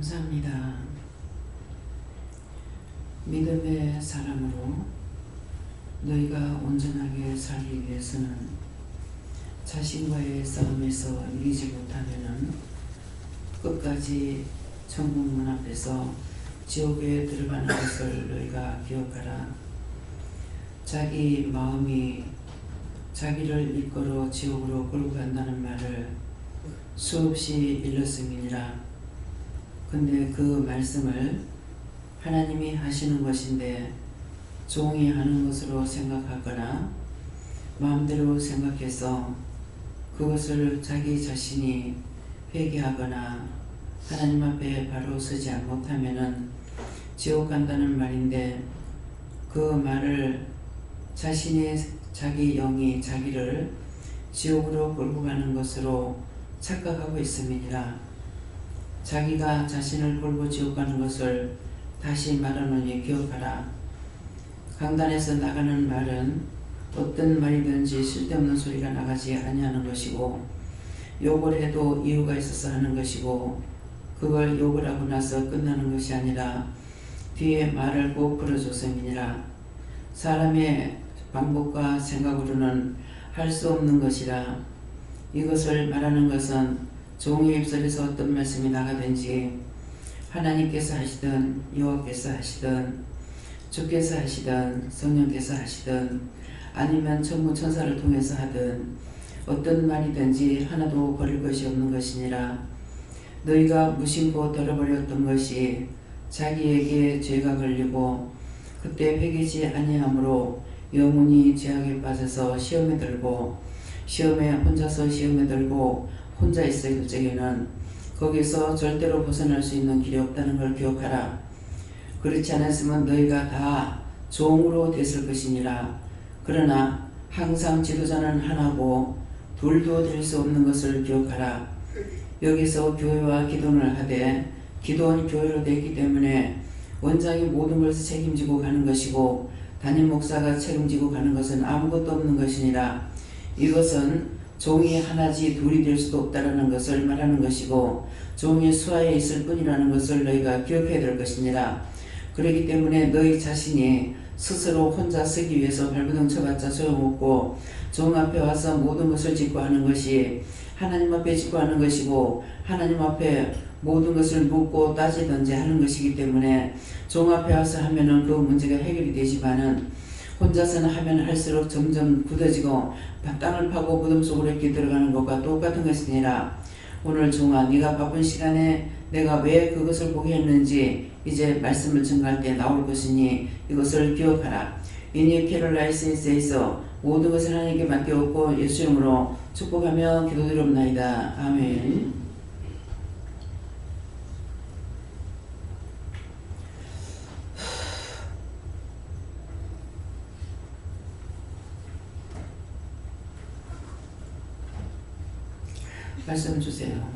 감사합니다. 믿음의 사람으로 너희가 온전하게 살기 위해서는 자신과의 싸움에서 이기지 못하면은 끝까지 천국 문 앞에서 지옥에 들어가는 것을 너희가 기억하라. 자기 마음이 자기를 이끌어 지옥으로 끌고 간다는 말을 수없이 일렀음이니라. 근데 그 말씀을 하나님이 하시는 것인데 종이 하는 것으로 생각하거나 마음대로 생각해서 그것을 자기 자신이 회개하거나 하나님 앞에 바로 서지 못하면은 지옥 간다는 말인데, 그 말을 자기 영이 자기를 지옥으로 끌고 가는 것으로 착각하고 있음이니라. 자기가 자신을 끌고 지옥 가는 것을 다시 말하노니 기억하라. 강단에서 나가는 말은 어떤 말이든지 쓸데없는 소리가 나가지 아니하는 것이고, 욕을 해도 이유가 있어서 하는 것이고, 그걸 욕을 하고 나서 끝나는 것이 아니라 뒤에 말을 꼭 풀어줬음이니라. 사람의 방법과 생각으로는 할 수 없는 것이라. 이것을 말하는 것은 종의 입술에서 어떤 말씀이 나가든지 하나님께서 하시든 여호와께서 하시든 주께서 하시든 성령께서 하시든 아니면 천부 천사를 통해서 하든 어떤 말이든지 하나도 버릴 것이 없는 것이니라. 너희가 무심코 들어버렸던 것이 자기에게 죄가 걸리고 그때 회개지 아니하므로 영혼이 죄악에 빠져서 시험에 들고 혼자서 시험에 들고 혼자 있을 적에는 거기서 절대로 벗어날 수 있는 길이 없다는 걸 기억하라. 그렇지 않았으면 너희가 다 종으로 됐을 것이니라. 그러나 항상 지도자는 하나고 둘도 될 수 없는 것을 기억하라. 여기서 교회와 기도를 하되 기도는 교회로 되기 때문에 원장이 모든 것을 책임지고 가는 것이고 담임 목사가 책임지고 가는 것은 아무것도 없는 것이니라. 이것은 종이 하나지 둘이 될 수도 없다라는 것을 말하는 것이고 종이 수하에 있을 뿐이라는 것을 너희가 기억해야 될 것이니라. 그렇기 때문에 너희 자신이 스스로 혼자 쓰기 위해서 발버둥 쳐봤자 소용없고 종 앞에 와서 모든 것을 짓고 하는 것이 하나님 앞에 짓고 하는 것이고 하나님 앞에 모든 것을 묻고 따지든지 하는 것이기 때문에 종 앞에 와서 하면은 그 문제가 해결이 되지만은 혼자서는 하면 할수록 점점 굳어지고 땅을 파고 무덤 속으로 이렇게 들어가는 것과 똑같은 것이니라. 오늘 종아, 네가 바쁜 시간에 내가 왜 그것을 보게 했는지 이제 말씀을 전할 때 나올 것이니 이것을 기억하라. 이니 캐롤라이센스에서 모든 것을 하나님께 맡겨놓고 예수 이름으로 축복하며 기도드리옵나이다. 아멘. 말씀 주세요.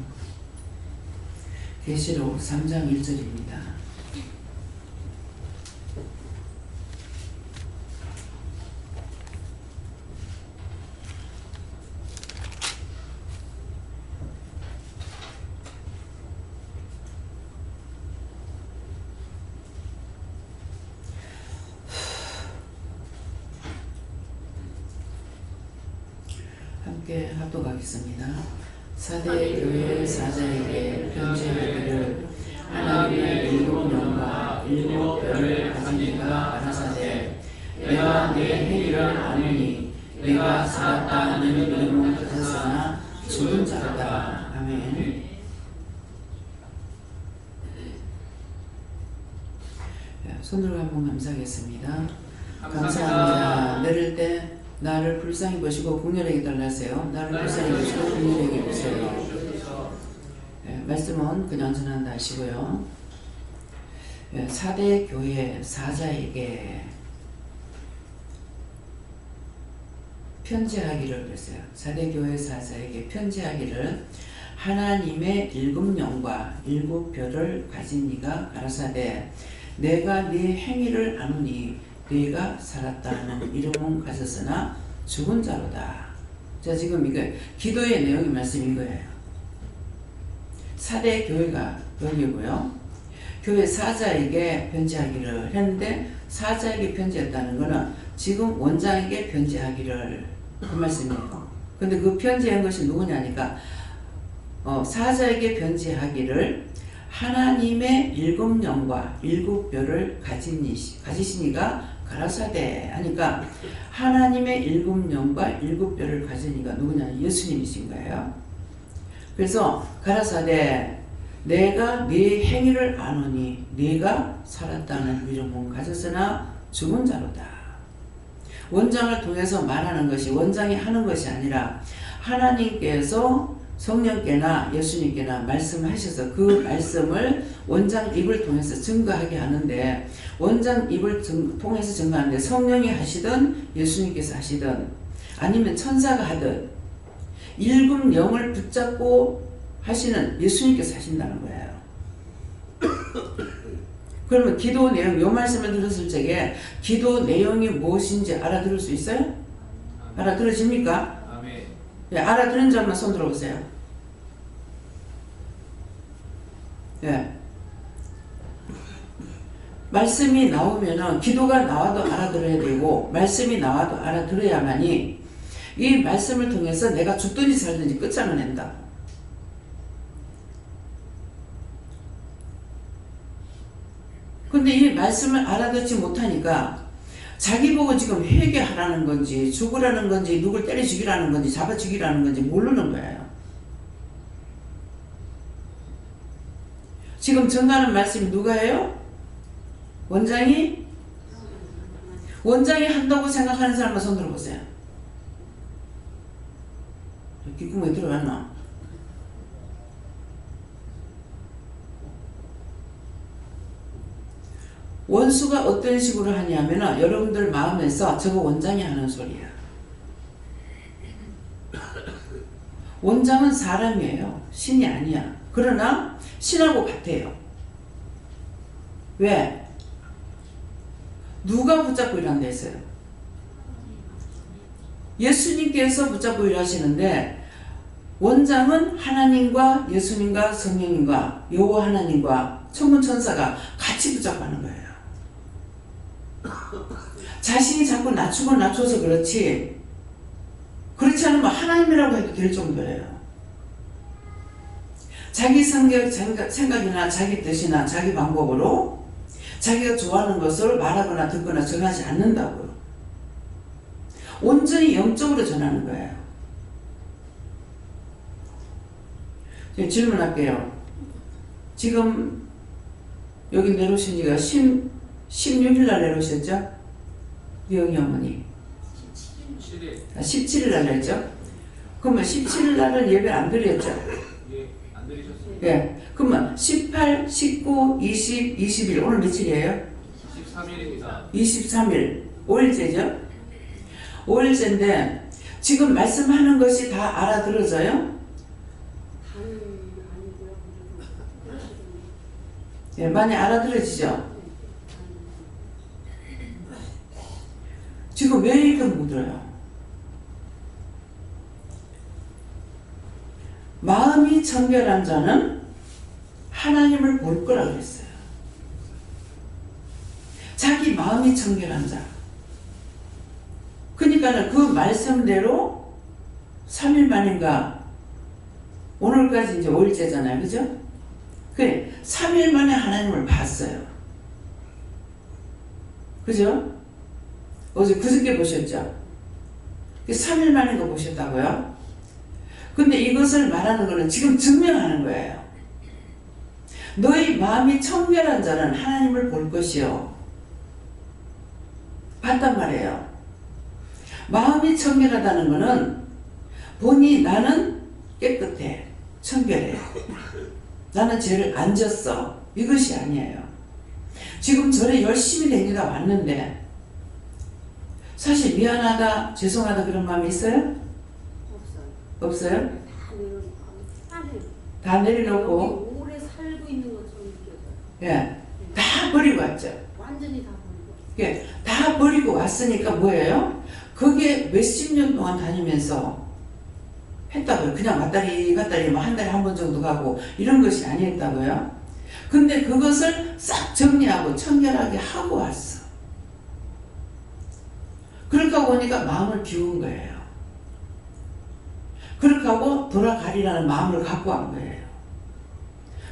계시록 3장 1절입니다. 함께 합독하겠습니다. 사대교회 사자에게 편지하기를 하나님의 일곱 영과 일곱 별을 가진 이가 가라사대 내가 내 행위를 아느니 내가 살았다 하는 이름은 같았으나 죽은 자다. 아멘. 손으로 한번 감사하겠습니다. 감사합니다. 내릴 때 나를 불쌍히 보시고 국률에게 달라세요. 나를 불쌍히 보시고 국률에게 보세요. 말씀은 그냥 전한다 하시고요. 사대 교회 사자에게 편지하기를 그랬어요. 사대 교회 사자에게 편지하기를 하나님의 일곱 영과 일곱 별을 가진 이가 가라사대 내가 네 행위를 아노니 네가 살았다는 이름은 가졌으나 죽은 자로다. 자, 지금 이거 기도의 내용의 말씀인 거예요. 4대 교회가 열리고요. 교회 사자에게 편지하기를 했는데 사자에게 편지했다는 거는 지금 원장에게 편지하기를 그 말씀이에요. 근데 그 편지한 것이 누구냐니까 사자에게 편지하기를 하나님의 7영과 7뼈를 가지신 이가 가라사대 하니까 하나님의 7영과 7뼈를 가진 이가 누구냐? 예수님이신 거예요. 그래서 가라사대 내가 네 행위를 아노니 네가 살았다는 위로문 가졌으나 죽은 자로다. 원장을 통해서 말하는 것이 원장이 하는 것이 아니라 하나님께서 성령께나 예수님께나 말씀하셔서 그 말씀을 원장 입을 통해서 증거하게 하는데 원장 입을 통해서 증거하는데 성령이 하시든 예수님께서 하시든 아니면 천사가 하든 일곱 영을 붙잡고 하시는 예수님께서 하신다는 거예요. 그러면 기도 내용, 요 말씀을 들었을 적에 기도 내용이 무엇인지 알아들을 수 있어요? 알아들으십니까? 네, 알아들은 점만 손 들어보세요. 네. 말씀이 나오면은 기도가 나와도 알아들어야 되고 말씀이 나와도 알아들어야만이 이 말씀을 통해서 내가 죽든지 살든지 끝장을 낸다. 근데 이 말씀을 알아듣지 못하니까 자기 보고 지금 회개하라는 건지 죽으라는 건지 누굴 때려 죽이라는 건지 잡아 죽이라는 건지 모르는 거예요. 지금 전하는 말씀이 누가 해요? 원장이 한다고 생각하는 사람만 손 들어보세요. 귓구멍에 들어갔나? 원수가 어떤 식으로 하냐면은 여러분들 마음에서 저거 원장이 하는 소리야. 원장은 사람이에요. 신이 아니야. 그러나 신하고 같아요. 왜? 누가 붙잡고 일한다 했어요? 예수님께서 붙잡고 일하시는데 원장은 하나님과 예수님과 성령님과 여호와 하나님과 천군 천사가 같이 붙잡고 하는 거예요. 자신이 자꾸 낮춰서 그렇지 그렇지 않으면 하나님이라고 해도 될 정도예요. 자기 생각이나 자기 뜻이나 자기 방법으로 자기가 좋아하는 것을 말하거나 듣거나 전하지 않는다고요. 온전히 영적으로 전하는 거예요. 제가 질문할게요. 지금 여기 내려오신 지가 16일 날 내려오셨죠? 미영이 어머니 17일 날 내렸죠? 그러면 17일 날은 예배 안 드렸죠? 예, 안 드리셨어요. 예. 그러면 18, 19, 20, 21 오늘 며칠이에요? 23일입니다. 23일 5일째죠? 5일째인데 지금 말씀하는 것이 다 알아들어져요? 예, 많이 알아들어지죠? 지금 왜 이렇게 못 들어요? 마음이 청결한 자는 하나님을 볼 거라 그랬어요. 자기 마음이 청결한 자. 그러니까 그 말씀대로 3일 만인가 오늘까지 이제 5일째잖아요. 그죠? 그래 3일 만에 하나님을 봤어요. 그죠? 어제 그저께 보셨죠? 3일 만에 거 보셨다고요? 근데 이것을 말하는 거는 지금 증명하는 거예요. 너희 마음이 청결한 자는 하나님을 볼 것이요. 봤단 말이에요. 마음이 청결하다는 거는 보니 나는 깨끗해. 청결해. 나는 죄를 안 졌어. 이것이 아니에요. 지금 절에 열심히 다니다 왔는데 사실 미안하다, 죄송하다 그런 마음이 있어요? 없어요? 다 내려놓고 오래 살고 있는 것처럼 느껴져요. 예, 다 버리고 왔죠. 완전히 다 버리고. 예, 다 버리고 왔으니까 뭐예요? 그게 몇십 년 동안 다니면서 했다고요. 그냥 왔다리 갔다리 뭐 한 달에 한 번 정도 가고 이런 것이 아니었다고요. 근데 그것을 싹 정리하고 청결하게 하고 왔어. 그렇게 하고 보니까 마음을 비운 거예요. 그렇게 하고 돌아가리라는 마음을 갖고 한 거예요.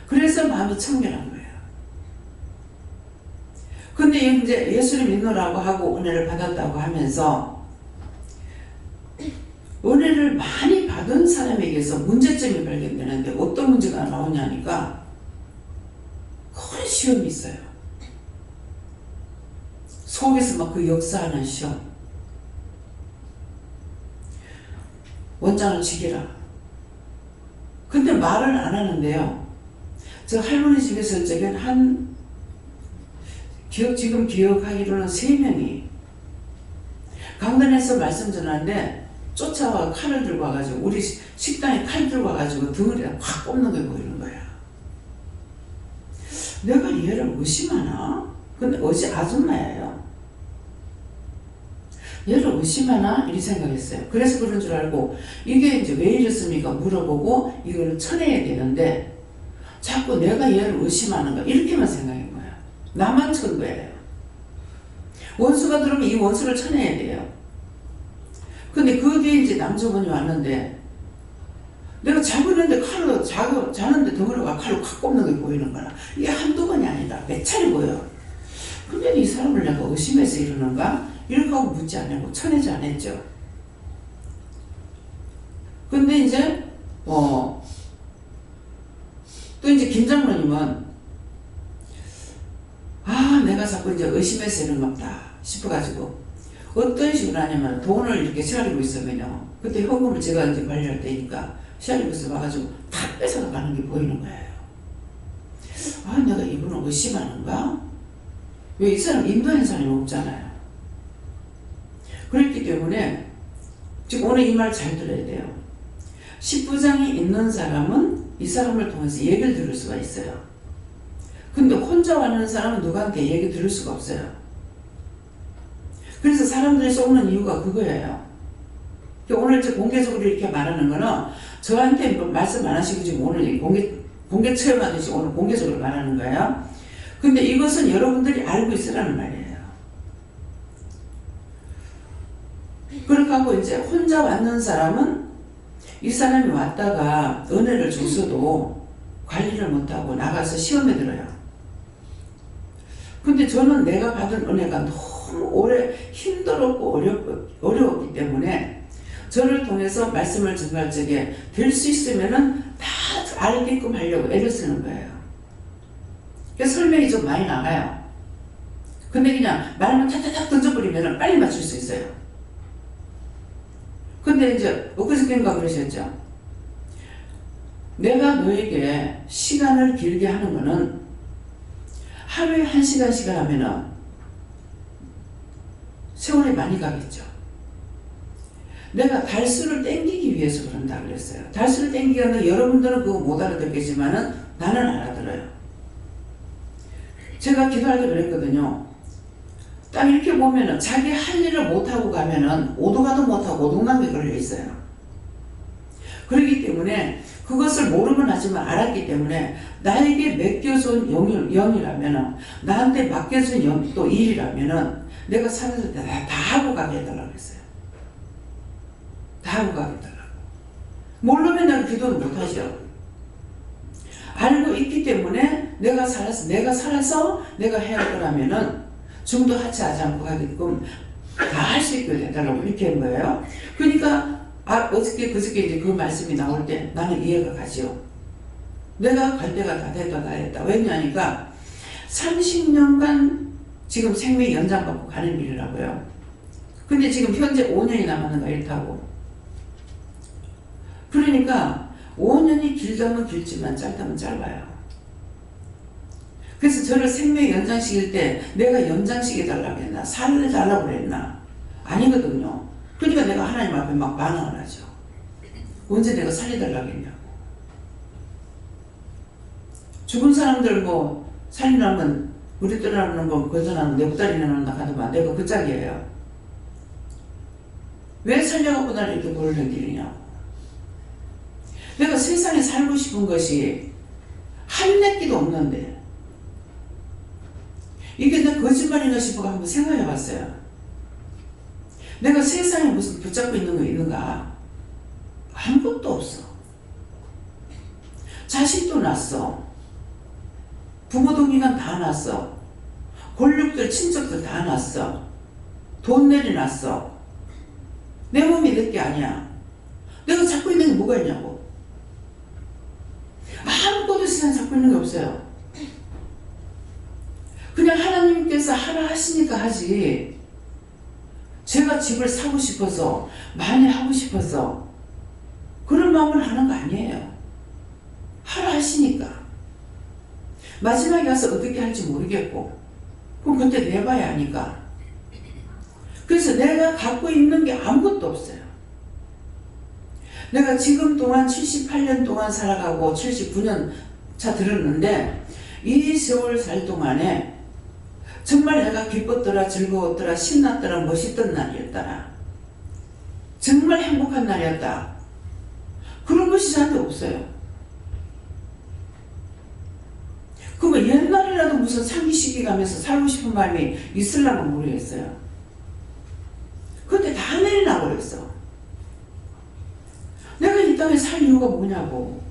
그래서 마음이 청결한 거예요. 근데 이제 예수를 믿노라고 하고 은혜를 받았다고 하면서 은혜를 많이 받은 사람에게서 문제점이 발견되는데 어떤 문제가 나오냐니까 큰 시험이 있어요. 속에서 막 그 역사하는 시험. 원장을 죽이라. 근데 말을 안 하는데요. 저 할머니 집에서 저긴 지금 기억하기로는 3명이 강단에서 말씀 전하는데 쫓아와 칼을 들고 와가지고 우리 식당에 칼 들고 와가지고 등을 확 꼽는 게 보이는 거야. 내가 얘를 의심하나? 근데 어제 아줌마예요. 얘를 의심하나? 이렇게 생각했어요. 그래서 그런 줄 알고 이게 이제 왜 이랬습니까? 물어보고 이걸 쳐내야 되는데 자꾸 내가 얘를 의심하는가 이렇게만 생각한 거야. 나만 천 거예요. 원수가 들어오면 이 원수를 쳐내야 돼요. 근데 그게 이제 남자분이 왔는데 내가 자고 있는데 칼로 자는데 덩어리가 칼로 콱 꼽는 게 보이는 거야. 이게 한두 번이 아니다. 몇 차례 보여. 근데 이 사람을 내가 의심해서 이러는가? 이렇게 하고 묻지 않고 쳐내지 않았죠. 근데 이제 또 이제 김 장로님은 내가 자꾸 이제 의심해서 이런 겁다 싶어가지고 어떤 식으로 하냐면 돈을 이렇게 시아리고 있으면요. 그때 현금을 제가 이제 관리할 때니까 시아리고 있어 와가지고 다 뺏어가는 게 보이는 거예요. 내가 이분을 의심하는가? 왜 이 사람 인도하는 사람이 없잖아요. 그렇기 때문에 지금 오늘 이 말 잘 들어야 돼요. 십부장이 있는 사람은 이 사람을 통해서 얘기를 들을 수가 있어요. 근데 혼자 왔는 사람은 누구한테 얘기 들을 수가 없어요. 그래서 사람들이 쏘는 이유가 그거예요. 오늘 이제 공개적으로 이렇게 말하는 거는 저한테 말씀 안 하시고 지금 오늘 공개 체험하듯이 오늘 공개적으로 말하는 거예요. 근데 이것은 여러분들이 알고 있으라는 말이에요. 그렇게 하고 이제 혼자 왔는 사람은 이 사람이 왔다가 은혜를 줬어도 관리를 못하고 나가서 시험에 들어요. 근데 저는 내가 받은 은혜가 너무 오래 힘들었고 어려웠기 때문에 저를 통해서 말씀을 전할 적에 될 수 있으면은 다 알게끔 하려고 애를 쓰는 거예요. 그래서 설명이 좀 많이 나가요. 근데 그냥 말만 탁탁탁 던져버리면 빨리 맞출 수 있어요. 근데 이제 엊그저께인가 그러셨죠. 내가 너에게 시간을 길게 하는 거는 하루에 1시간씩 하면은 세월이 많이 가겠죠. 내가 달수를 땡기기 위해서 그런다 그랬어요. 달수를 땡기는 여러분들은 그거 못 알아듣겠지만은 나는 알아들어요. 제가 기도할 때 그랬거든요. 딱 이렇게 보면은 자기 할 일을 못하고 가면은 오도가도 못하고 오동남에 걸려 있어요. 그렇기 때문에 그것을 모르면 하지만 알았기 때문에 나에게 맡겨준 영이라면은 나한테 맡겨준 또 일이라면은 내가 살았을 때 다 하고 가게 해달라고 했어요. 다 하고 가게 해달라고. 모르면 내가 기도를 못하죠. 알고 있기 때문에 내가 살아서 내가 해야 할 거라면은 중도 하차하지 않고 가게끔 다 할 수 있게 해달라고 이렇게 한 거예요. 그러니까 어저께 이제 그 말씀이 나올 때 나는 이해가 가죠. 내가 갈 때가 다 됐다. 왜냐니까 30년간 지금 생명 연장받고 가는 길이라고요. 근데 지금 현재 5년이 남았는가 이렇다고. 그러니까 5년이 길다면 길지만 짧다면 짧아요. 그래서 저를 생명 연장시킬 때 내가 연장시켜달라고 했나? 살려달라고 그랬나? 아니거든요. 그러니까 내가 하나님 앞에 막 반항을 하죠. 언제 내가 살려달라고 했냐고. 죽은 사람들 살리려면 우리 떠나는 거 거저나는 내부다리 내놓는다 하더만 내가 그 짝이에요. 왜 살려갖고 나를 이렇게 보내는 길이냐고. 내가 세상에 살고 싶은 것이 한내끼도 없는데 이게 내 거짓말인가 싶어 한번 생각해 봤어요. 내가 세상에 무슨 붙잡고 있는 거 있는가? 아무것도 없어. 자식도 낳았어. 부모 동기간 다 낳았어. 권력들 친척들 다 낳았어. 돈 내려놨어. 내 몸이 내 게 아니야. 내가 잡고 있는 게 뭐가 있냐고. 아무것도 세상에 잡고 있는 게 없어요. 그냥 하나님께서 하라 하시니까 하지. 제가 집을 사고 싶어서 많이 하고 싶어서 그런 마음을 하는 거 아니에요. 하라 하시니까. 마지막에 가서 어떻게 할지 모르겠고 그럼 그때 내봐야 하니까. 그래서 내가 갖고 있는 게 아무것도 없어요. 내가 지금 동안 78년 동안 살아가고 79년 차 들었는데 이 세월 살 동안에 정말 내가 기뻤더라 즐거웠더라 신났더라 멋있던 날이었더라 정말 행복한 날이었다 그런 것이 저한테 없어요. 그러면 옛날이라도 무슨 상기시기 가면서 살고 싶은 마음이 있으려고 모르겠어요. 근데 다 내려놔 버렸어. 내가 이 땅에 살 이유가 뭐냐고.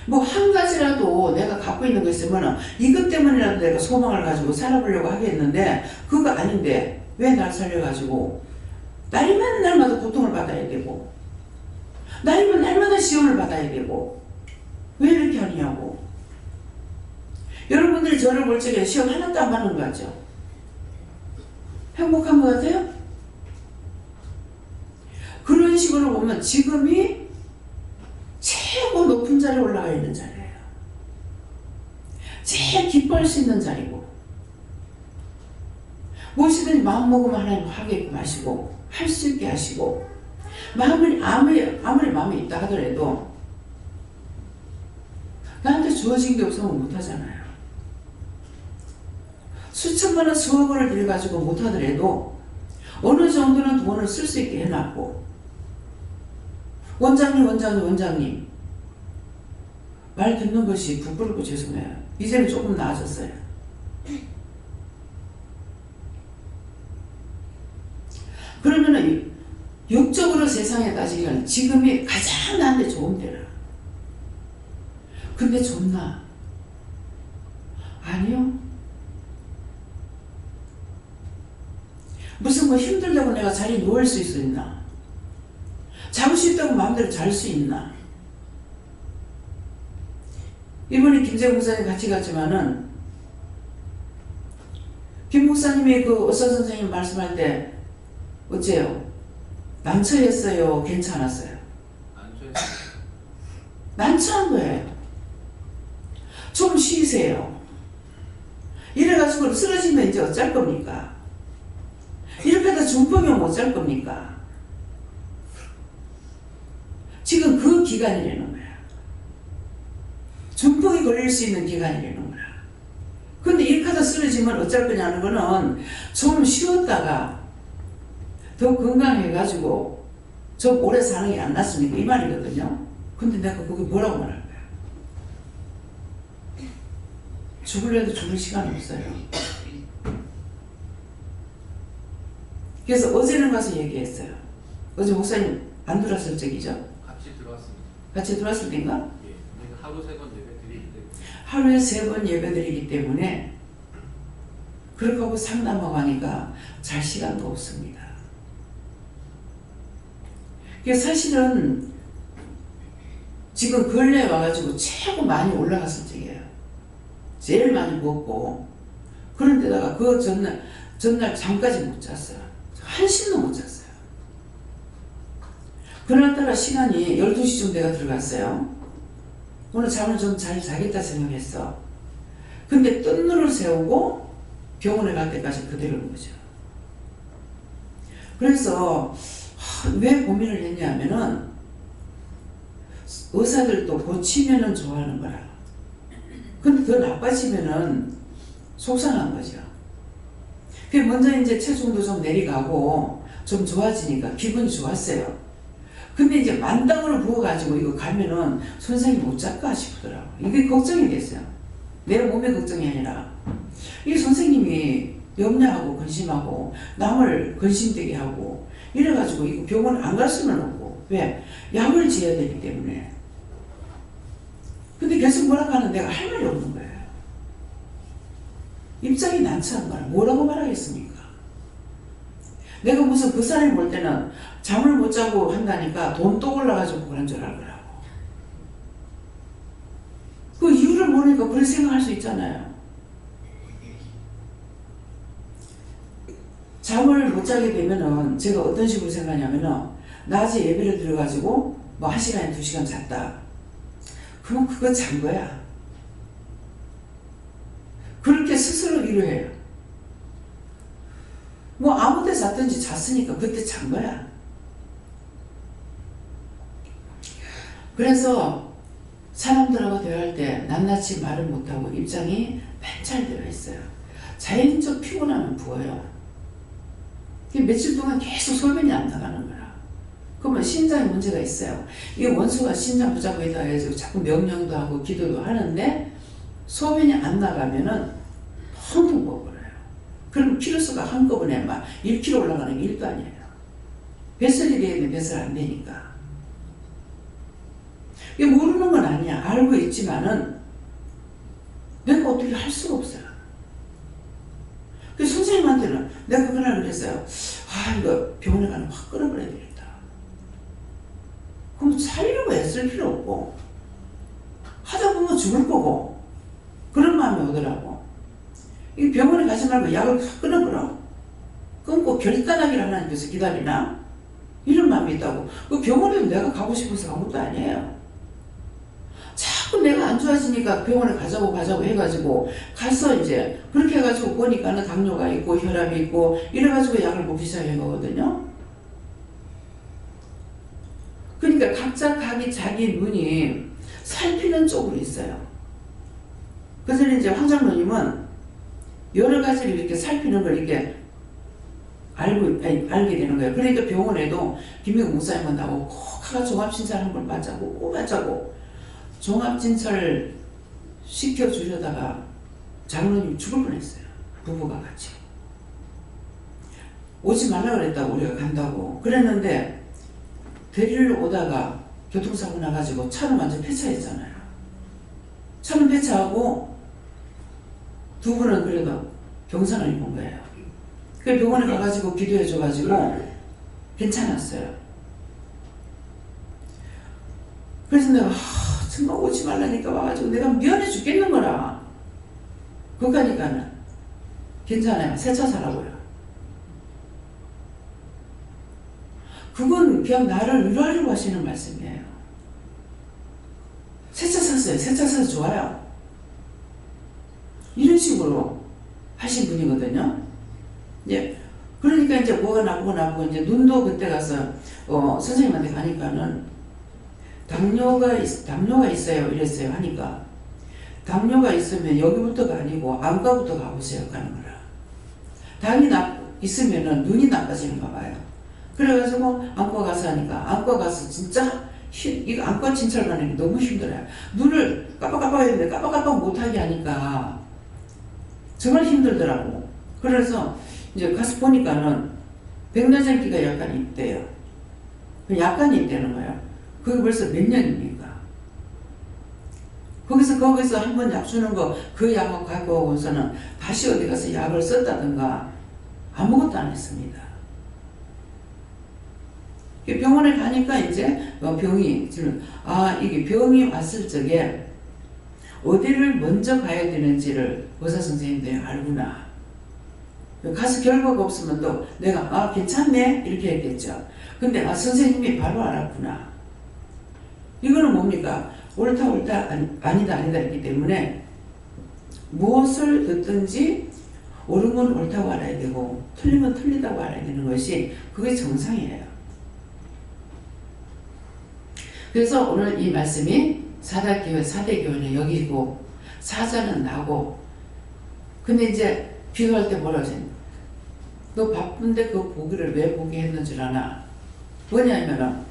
뭐 한 가지라도 내가 갖고 있는 거 있으면 이것 때문이라도 내가 소망을 가지고 살아보려고 하겠는데 그거 아닌데 왜 날 살려가지고 날이면 날마다 고통을 받아야 되고 날이면 날마다 시험을 받아야 되고 왜 이렇게 하냐고. 여러분들이 저를 볼 적에 시험 하나도 안 받는 거 같죠? 행복한 것 같아요? 그런 식으로 보면 지금이 최고 높은 자리에 올라가 있는 자리예요. 제일 기뻐할 수 있는 자리고 무엇이든지 마음먹으면 하나님 하게 하시고 할 수 있게 하시고 아무리 마음이 있다 하더라도 나한테 주어진 게 없으면 못하잖아요. 수천만 원 수억 원을 들여가지고 못하더라도 어느 정도는 돈을 쓸 수 있게 해놨고 원장님 말 듣는 것이 부끄럽고 죄송해요. 이제는 조금 나아졌어요. 그러면은 육적으로 세상에 따지면 지금이 가장 나한테 좋은 때라. 근데 좋나? 아니요. 무슨 뭐 힘들다고 내가 자리에 누울 수 있나? 자고 싶다고 마음대로 잘 수 있나? 이번에 김재국 목사님 같이 갔지만은 김 목사님이 그 의사 선생님 말씀할 때 어째요? 난처했어요? 괜찮았어요? 난처한 거예요. 좀 쉬세요. 이래가지고 쓰러지면 이제 어쩔 겁니까? 이렇게 하다 중풍이면 어쩔 겁니까? 지금 그 기간이라는 거야. 중풍이 걸릴 수 있는 기간이라는 거야. 근데 이렇게 하다 쓰러지면 어쩔 거냐는 거는 좀 쉬었다가 더 건강해가지고 좀 오래 사는 게 안 낫습니까? 이 말이거든요. 근데 내가 그게 뭐라고 말할 거야? 죽을래도 죽을 시간이 없어요. 그래서 어제는 가서 얘기했어요. 어제 목사님 안 들어왔을 적이죠? 같이 들어왔습니다. 같이 들어왔을 때인가? 예, 하루 3번 예배 드리기 때문에. 하루에 3번 예배 드리기 때문에 그렇게 하고 상담하고 하니까 잘 시간도 없습니다. 사실은 지금 근래에 와가지고 최고 많이 올라갔을 적이에요. 제일 많이 먹고 그런데다가 그 전날 잠까지 못 잤어요. 한숨도 못 잤어요. 그날따라 시간이 12시쯤 내가 들어갔어요. 오늘 잠을 좀 잘 자겠다 생각했어. 근데 뜬 눈을 세우고 병원에 갈 때까지 그대로인 거죠. 그래서 왜 고민을 했냐면은 의사들도 고치면은 좋아하는 거라. 근데 더 나빠지면은 속상한 거죠. 먼저 이제 체중도 좀 내려가고 좀 좋아지니까 기분이 좋았어요. 근데 이제 만땅으로 부어가지고 이거 가면은 선생님 못 잡까 싶더라고. 이게 걱정이 됐어요. 내 몸의 걱정이 아니라 이 선생님이 염려하고 근심하고 남을 근심되게 하고 이래가지고 이거 병원 안 갈 수는 없고. 왜? 약을 지어야 되기 때문에. 근데 계속 뭐라고 하는 내가 할 말이 없는 거예요. 입장이 난처한 거야. 뭐라고 말하겠습니까? 내가 무슨 그 사람이 볼 때는 잠을 못 자고 한다니까 돈 또 올라가지고 그런 줄 알더라고. 그 이유를 모르니까 그렇게 생각할 수 있잖아요. 잠을 못 자게 되면은 제가 어떤 식으로 생각하냐면은 낮에 예배를 들어가지고 뭐 1시간에 2시간 잤다. 그럼 그거 잔 거야. 그렇게 스스로 위로해요. 뭐 아무 데 잤든지 잤으니까 그때 잔 거야. 그래서 사람들하고 대화할 때 낱낱이 말을 못하고 입장이 멘찰되어 있어요. 자연적 피곤함은 부어요. 며칠 동안 계속 소변이 안 나가는 거야. 그러면 심장에 문제가 있어요. 이 원수가 심장 부작용에다 해서 자꾸 명령도 하고 기도도 하는데 소변이 안 나가면은 펑펑 부어버려요. 그럼 키로수가 한꺼번에 막 1kg 올라가는 게 1도 아니에요. 뱃살이 되는데 뱃살 안 되니까. 이게 모르는 건 아니야. 알고 있지만은 내가 어떻게 할 수가 없어요. 그래서 선생님한테는 내가 그날 그랬어요. 이거 병원에 가면 확 끊어버려야 되겠다. 그럼 살려고 애쓸 필요 없고 하다 보면 죽을 거고 그런 마음이 오더라고. 이 병원에 가지 말고 약을 확 끊어버려. 끊고 결단하기를 하나님께서 기다리나? 이런 마음이 있다고. 그 병원에도 내가 가고 싶어서 간 것도 아니에요. 자꾸 내가 안 좋아지니까 병원에 가자고 해가지고 가서 이제 그렇게 해가지고 보니까는 당뇨가 있고 혈압이 있고 이래가지고 약을 먹기 시작한 거거든요. 그러니까 각자 자기 눈이 살피는 쪽으로 있어요. 그래서 이제 황장로님은 여러 가지를 이렇게 살피는 걸 이렇게 알게 되는 거예요. 그러니까 병원에도 김민국 목사님만 나오고 꼭 가서 종합진찰 한번 받자고 종합진찰 시켜주려다가 장로님이 죽을 뻔했어요. 부부가 같이. 오지 말라 그랬다고 우리가 간다고. 그랬는데 데리러 오다가 교통사고 나가지고 차는 완전 폐차했잖아요. 차는 폐차하고 두 분은 그래도 병상을 입은 거예요. 그 병원에 가가지고 기도해줘가지고 괜찮았어요. 그래서 내가 정말 오지 말라니까 와가지고 내가 미안해 죽겠는 거라. 그거 가니까는 괜찮아요. 새 차 사라고요. 그건 그냥 나를 위로하려고 하시는 말씀이에요. 새 차 샀어요. 새 차 사서 좋아요. 이런 식으로 하신 분이거든요. 예. 그러니까 이제 뭐가 나쁘고 이제 눈도 그때 가서 선생님한테 가니까는 당뇨가 있어요. 이랬어요. 하니까 당뇨가 있으면 여기부터가 아니고 안과부터 가보세요. 가는 거라. 당이 있으면은 눈이 나빠지는가 봐요. 그래가지고 안과 가서 하니까 안과 가서 진짜 이거 안과 진찰 가는 게 너무 힘들어요. 눈을 깜빡깜빡 했는데 깜빡깜빡 못하게 하니까 정말 힘들더라고. 그래서 이제 가서 보니까는 백내장기가 약간 있대요. 약간 있다는 거예요. 그게 벌써 몇 년입니까? 거기서 한 번 약 주는 거 그 약을 갖고 오고서는 다시 어디 가서 약을 썼다든가 아무것도 안 했습니다. 병원에 가니까 이제 이게 병이 왔을 적에 어디를 먼저 가야 되는지를 의사 선생님들이 알구나. 가서 결과가 없으면 또 내가 괜찮네 이렇게 했겠죠. 근데 선생님이 바로 알았구나. 이거는 뭡니까? 옳다 아니다 했기 때문에 무엇을 듣든지 옳은 건 옳다고 알아야 되고 틀린 건 틀리다고 알아야 되는 것이 그게 정상이에요. 그래서 오늘 이 말씀이 사대교회는 여기고 사자는 나고. 근데 이제 비교할 때 뭐라고 하지? 너 바쁜데 그 보기를 왜 보게 했는 줄 아나? 뭐냐면은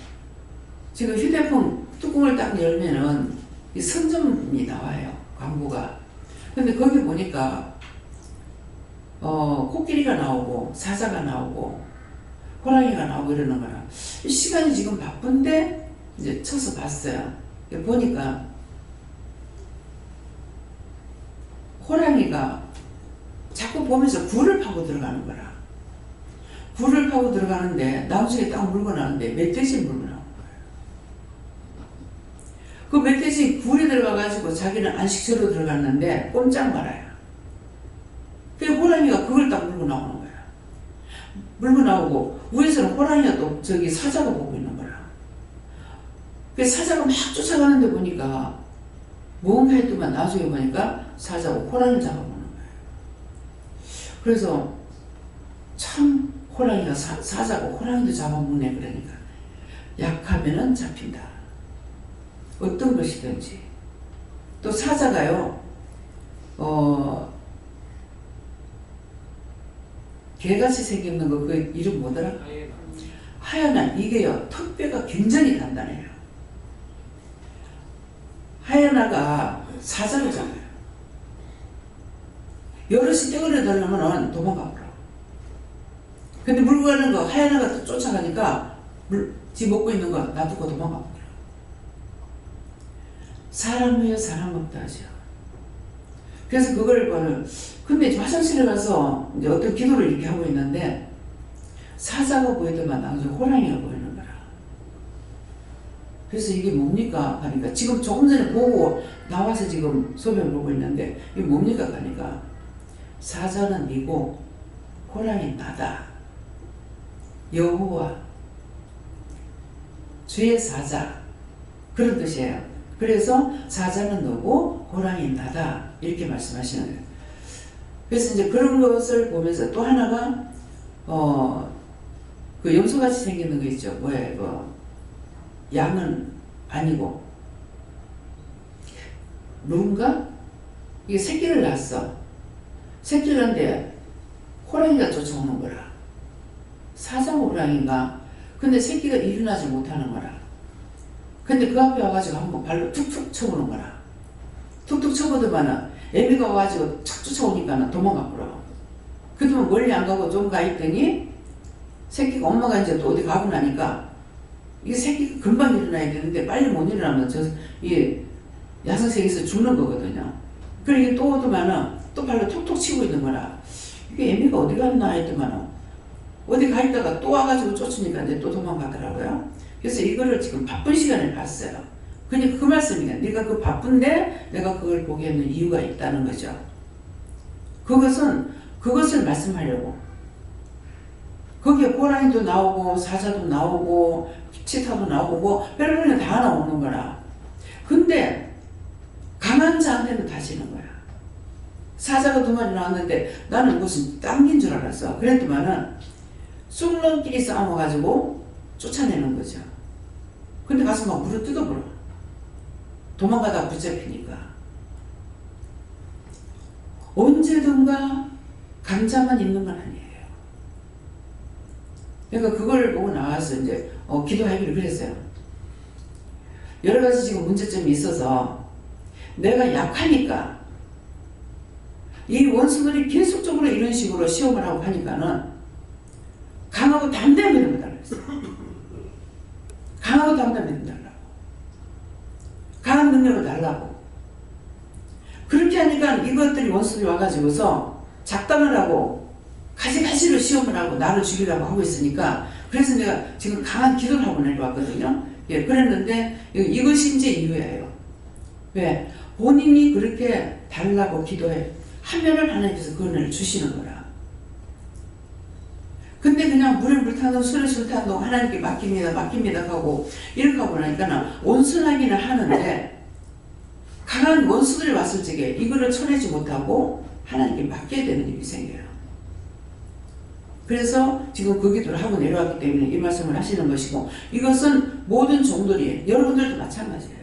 지금 휴대폰 뚜껑을 딱 열면은 이 선점이 나와요. 광고가. 근데 거기 보니까 코끼리가 나오고 사자가 나오고 호랑이가 나오고 이러는 거라. 시간이 지금 바쁜데 이제 쳐서 봤어요. 보니까 호랑이가 자꾸 보면서 굴을 파고 들어가는 거라. 굴을 파고 들어가는데 나중에 딱 물고 나오는데 멧돼지 물고 나오는 거예요. 그 멧돼지 굴에 들어가가지고 자기는 안식처로 들어갔는데 꼼짝 말아요. 그 호랑이가 그걸 딱 물고 나오는 거야. 물고 나오고 위에서는 호랑이가 또 저기 사자가 보고 있는 거라. 그 사자가 막 쫓아가는데 보니까 뭔가 했더만 나중에 보니까 사자가 호랑이를 잡아보는 거예요. 그래서 참 호랑이가 사자고 호랑이도 잡아먹네. 그러니까 약하면은 잡힌다. 어떤 것이든지. 또 사자가요 개같이 생겼는 거 그 이름 뭐더라? 하얀아. 이게요 턱뼈가 굉장히 단단해요. 하얀아가 사자를 잡아요. 여럿이 떼거려 달라면 도망가 버려. 근데 물고 가는 거 하얀아가 또 쫓아가니까 지 먹고 있는 거 놔두고 도망가 버려. 사람 위에 사람 없다 하죠. 그래서 그걸 근데 화장실에 가서 이제 어떤 기도를 이렇게 하고 있는데 사자가 보이더만 나중에 호랑이가 보이는 거라. 그래서 이게 뭡니까? 하니까 지금 조금 전에 보고 나와서 지금 소변을 보고 있는데 이게 뭡니까? 하니까 사자는 니고 호랑이 나다. 여호와 주의 사자 그런 뜻이에요. 그래서 사자는 너고 호랑이 나다 이렇게 말씀하시는 거예요. 그래서 이제 그런 것을 보면서 또 하나가 그 염소같이 생기는 거 있죠. 뭐예요? 양은 아니고 누군가 이게 새끼를 낳았어. 새끼를 낳는데 호랑이가 쫓아오는 거라. 사자가 호랑이인가? 근데 새끼가 일어나지 못하는 거라. 근데 그 앞에 와가지고 한번 발로 툭툭 쳐보는 거라. 툭툭 쳐보더만은 애미가 와가지고 착 쫓아오니까 도망가 버려. 그러면 멀리 안 가고 좀 가 있더니 새끼가 엄마가 이제 또 어디 가고 나니까 이게 새끼가 금방 일어나야 되는데 빨리 못 일어나면 이 야생생에서 죽는 거거든요. 그러니까 또 오더만은 또 발로 툭툭 치고 있는 거라. 이게 애미가 어디 갔나 했더만은 어디 가 있다가 또 와가지고 쫓으니까 이제 또 도망가더라고요. 그래서 이거를 지금 바쁜 시간에 봤어요. 그러니까 그 말씀이야. 네가 그 바쁜데 내가 그걸 보게 하는 이유가 있다는 거죠. 그것을 말씀하려고. 거기에 호랑이도 나오고 사자도 나오고 치타도 나오고 뭐 별별이 다 나오는 거라. 근데 강한 자한테는 다지는 거야. 사자가 2마리 나왔는데 나는 무슨 당긴 줄 알았어. 그랬더만은 쑥렁끼리 싸워가지고 쫓아내는 거죠. 근데 가서 막 물을 뜯어버려. 도망가다 붙잡히니까. 언제든가 강자만 있는 건 아니에요. 그러니까 그걸 보고 나와서 이제 기도하기를 그랬어요. 여러 가지 지금 문제점이 있어서 내가 약하니까 이 원수들이 계속적으로 이런 식으로 시험을 하고 하니까는 강하고 담대한 믿음을 달라고 했어요. 강하고 담대한 믿음 달라고. 강한 능력을 달라고. 그렇게 하니까 이것들이 원수들이 와가지고서 작당을 하고 가지가지로 시험을 하고 나를 죽이려고 하고 있으니까 그래서 내가 지금 강한 기도를 하고 내려왔거든요. 예, 그랬는데 이것이 이제 이유예요. 왜? 본인이 그렇게 달라고 기도해 하면은 하나님께서 그 은혜를 주시는 거라. 근데 그냥 물에 물 타는 술에 술 타는 하나님께 맡깁니다 하고 이렇게 하고 나니까 온순하기는 하는데 강한 원수들이 왔을 적에 이거를 쳐내지 못하고 하나님께 맡겨야 되는 일이 생겨요. 그래서 지금 그 기도를 하고 내려왔기 때문에 이 말씀을 하시는 것이고 이것은 모든 종들이 여러분들도 마찬가지예요.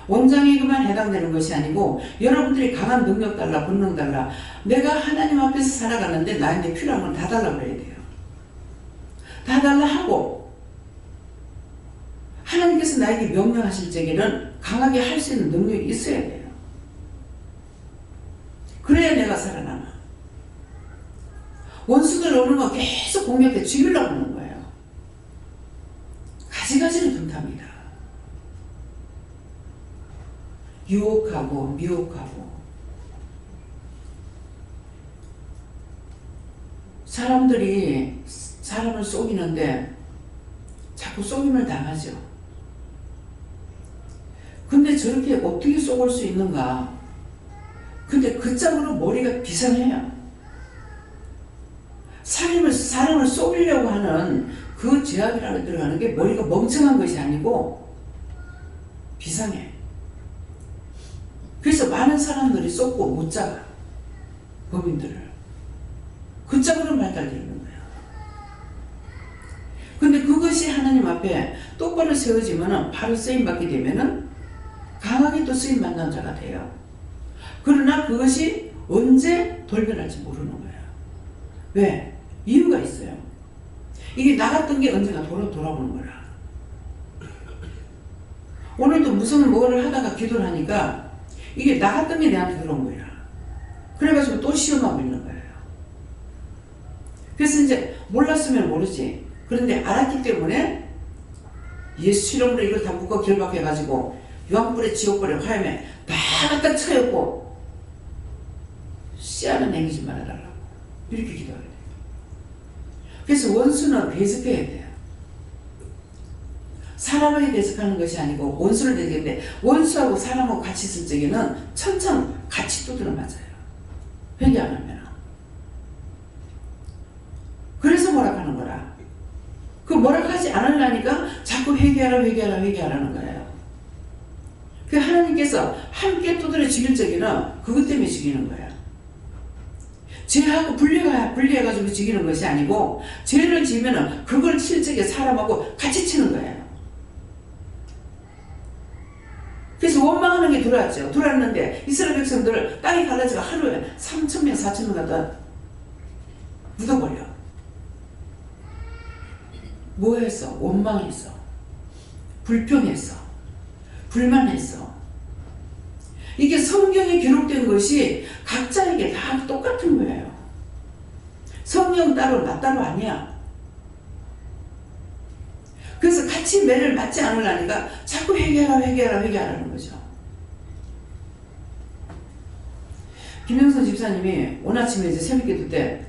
원장에게만 해당되는 것이 아니고 여러분들이 강한 능력 달라 본능 달라 내가 하나님 앞에서 살아가는데 나한테 필요한 건 다 달라 그래야 돼요. 다 달라 하고 하나님께서 나에게 명령하실 적에는 강하게 할 수 있는 능력이 있어야 돼요. 그래야 내가 살아남아. 원수들 오는 거 계속 공격해 죽이려고 하는 거예요. 가지가지는 분탑니다. 유혹하고 미혹하고 사람들이 사람을 속이는데 자꾸 속임을 당하죠. 근데 저렇게 어떻게 속을 수 있는가? 근데 그 짝으로 머리가 비상해요. 사람을 속이려고 하는 그 죄악이라고 들어가는 게 머리가 멍청한 것이 아니고 비상해. 그래서 많은 사람들이 속고 못 잡아. 범인들을. 그 짝으로 발달되는 거예요. 근데 그것이 하나님 앞에 똑바로 세워지면 바로 쓰임받게 되면은 강하게 또 쓰임받는 자가 돼요. 그러나 그것이 언제 돌변할지 모르는 거예요. 왜? 이유가 있어요. 이게 나갔던 게 언젠가 돌아오는 거라. 오늘도 무슨 뭐를 하다가 기도를 하니까 이게 나갔던 게 내한테 들어온 거야. 그래가지고 또 시험하고 있는 거예요. 그래서 이제 몰랐으면 모르지. 그런데 알았기 때문에 예수 이름으로 이걸 다 묶어 결박해가지고 유황불에 지옥불에 화염에 다 갖다 쳐였고 씨앗은 남기지 말아달라고 이렇게 기도하게 돼요. 그래서 원수는 배척해야 돼요. 사람에게 배척하는 것이 아니고 원수를 대적하는데 원수하고 사람하고 같이 있을 적에는 천천 같이 두드려 맞아요. 회개 안 하면. 그래서 뭐라하는 거라. 그 뭐라하지 않으려니까 자꾸 회개하라는 거예요. 그 하나님께서 함께 두드려 죽일 적에는 그것 때문에 죽이는 거예요. 죄하고 분리해가지고 죽이는 것이 아니고 죄를 지으면 그걸 칠 적에 사람하고 같이 치는 거예요. 그래서 원망하는 게 들어왔죠. 들어왔는데 이스라엘 백성들 땅이 갈라지고 하루에 3,000명 4,000명 갖다 묻어버려. 뭐 했어? 원망했어. 불평했어. 불만했어. 이게 성경에 기록된 것이 각자에게 다 똑같은 거예요. 성령 따로 나 따로 아니야. 그래서 같이 매를 맞지 않으려니까 자꾸 회개하라는 거죠. 김영선 집사님이 오늘 아침에 이제 새벽기도 때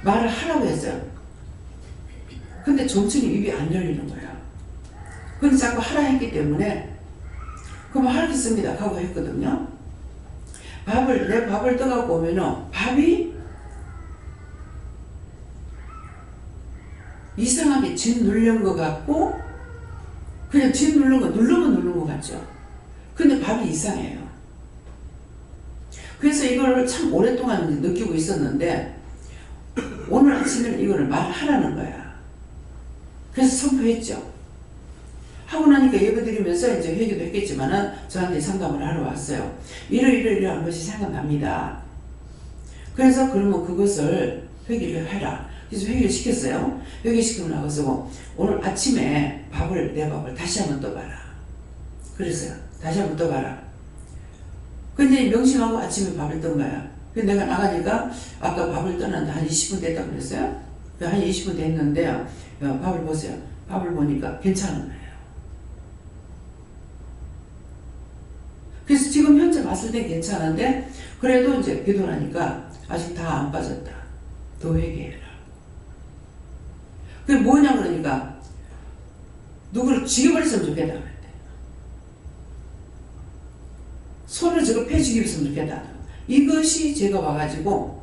말을 하라고 했어요. 근데 정신이 입이 안 열리는 거야. 근데 자꾸 하라 했기 때문에 그럼 하겠습니다 하고 했거든요. 내 밥을 떠갖고 오면은 밥이 이상하게 진 누른 것 같고 그냥 진 누른 거 누른 것 같죠. 근데 밥이 이상해요. 그래서 이걸 참 오랫동안 느끼고 있었는데 오늘 아침에는 이거를 말하라는 거야. 그래서 선포했죠. 하고 나니까 예배드리면서 이제 회개도 했겠지만은 저한테 상담을 하러 왔어요. 이러한 것이 생각납니다. 그래서 그러면 그것을 회개를 해라. 그래서 회개를 시켰어요. 회개시키고 나가서 오늘 아침에 내 밥을 다시 한번 떠봐라. 그랬어요. 다시 한번 떠봐라. 근데 명심하고 아침에 밥을 뜬 거야. 근데 내가 나가니까 아까 밥을 떠났는데 한 20분 됐다 그랬어요. 한 20분 됐는데 밥을 보세요. 밥을 보니까 괜찮은 거예요. 그래서 지금 현재 봤을 땐 괜찮은데 그래도 이제 기도를 하니까 아직 다 안 빠졌다. 더 회개해라. 그게 뭐냐 그러니까 누구를 죽여버렸으면 좋겠다 그랬대. 손을 저거 패 죽였으면 좋겠다. 이것이 제가 와가지고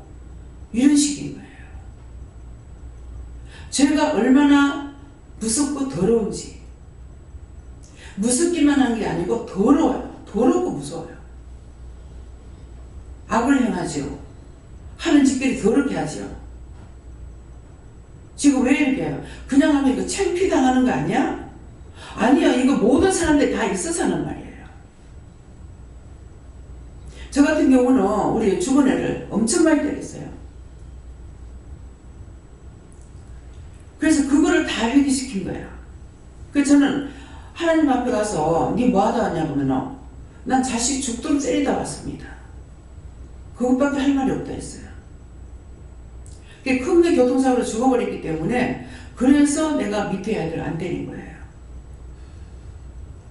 이런 식인 거예요. 죄가 얼마나 무섭고 더러운지. 무섭기만 한 게 아니고 더러워요. 더럽고 무서워요. 악을 행하죠. 하는 짓들이 더럽게 하죠. 지금 왜 이렇게 해요? 그냥 하면 이거 창피당하는 거 아니야? 아니야. 이거 모든 사람들이 다 있어서 하는 말이에요. 저 같은 경우는 우리 주변애를 엄청 많이 때렸어요. 그래서 그거를 다 회귀시킨 거예요. 그래서 저는 하나님 앞에 가서 니 뭐하다 왔냐 그러면 난 자식 죽도록 때리다 왔습니다. 그것밖에 할 말이 없다 했어요. 큰게 교통사고로 죽어버렸기 때문에 그래서 내가 밑에 아이들 안 때린 거예요.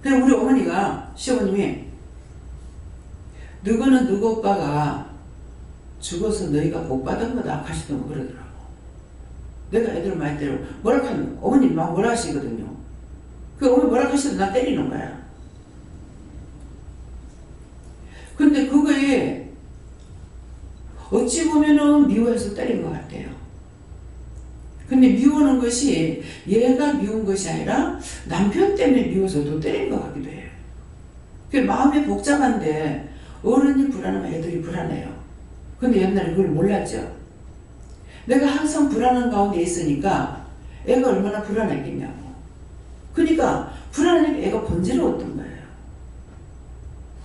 그래서 우리 어머니가 시어머님이 너거는 너거 오빠가 죽어서 너희가 복 받은 거다 하시더라고 그러더라고. 내가 애들을 많이 때려 뭐라 하면 어머님 막 뭐라 하시거든요. 그 어머니 뭐라 하시도 나 때리는 거야. 근데 그거에 어찌 보면은 미워해서 때린 것 같아요. 근데 미워하는 것이 얘가 미운 것이 아니라 남편 때문에 미워서 또 때린 것 같기도 해요. 그 마음이 복잡한데 어른이 불안하면 애들이 불안해요. 근데 옛날에 그걸 몰랐죠. 내가 항상 불안한 가운데 있으니까 애가 얼마나 불안했겠냐고. 그러니까 불안하니까 애가 번지러웠던 거예요.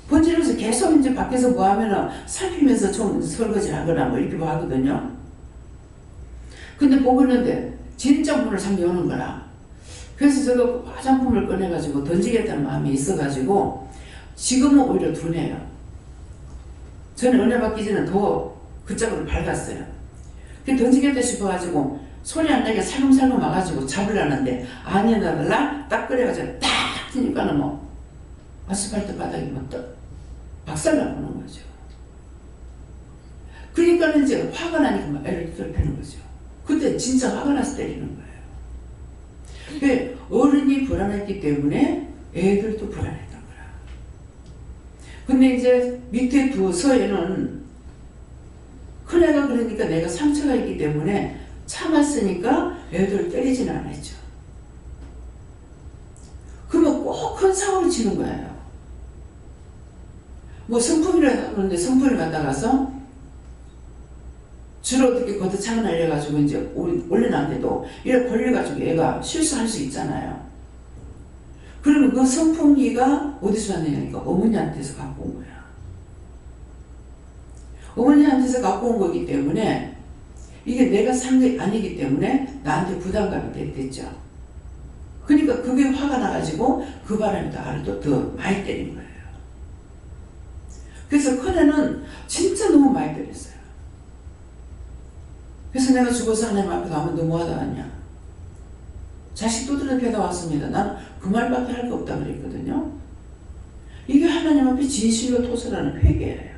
번지러워서 계속 이제 밖에서 뭐 하면은 살피면서 좀 설거지 하거나 뭐 이렇게 뭐 하거든요. 근데 보고 있는데 진짜 문을 잠겨 오는 거라. 그래서 제가 화장품을 꺼내가지고 던지겠다는 마음이 있어가지고 지금은 오히려 둔해요. 저는 은혜 받기 전에 더 그쪽으로 밝았어요. 그 던지겠다 싶어가지고 소리 안 나게 살금살금 와가지고 잡으려는데 아니나 딱 그래가지고 딱 치니까는 뭐 아스팔트 바닥이 뭐 박살나보는 거죠. 그러니까는 이제 화가 나니까 막 애를 괴롭히는 거죠. 그때 진짜 화가 나서 때리는 거예요. 그 어른이 불안했기 때문에 애들도 불안했던 거라. 근데 이제 밑에 두 서에는 큰애가 그러니까 내가 상처가 있기 때문에 참았으니까 애들을 때리지는 않았죠. 그러면 꼭 큰 사고를 치는 거예요. 뭐 성품이라도 하는데 성품을 갖다가서 주로 어떻게 걷어차고 날려가지고 이제 올려놨는데도 이렇게 걸려가지고 얘가 실수할 수 있잖아요. 그러면 그 선풍기가 어디서 왔느냐니까 어머니한테서 갖고 온 거야. 어머니한테서 갖고 온 거기 때문에 이게 내가 산 게 아니기 때문에 나한테 부담감이 됐죠. 그러니까 그게 화가 나가지고 그 바람에 나를 또 더 많이 때린 거예요. 그래서 큰애는 진짜 너무 많이 때렸어요. 그래서 내가 죽어서 하나님 앞에 가면 너 뭐하다 왔냐? 자식 두드려 패다 왔습니다. 난 그 말밖에 할 게 없다 그랬거든요. 이게 하나님 앞에 진실로 토설하는 회개예요.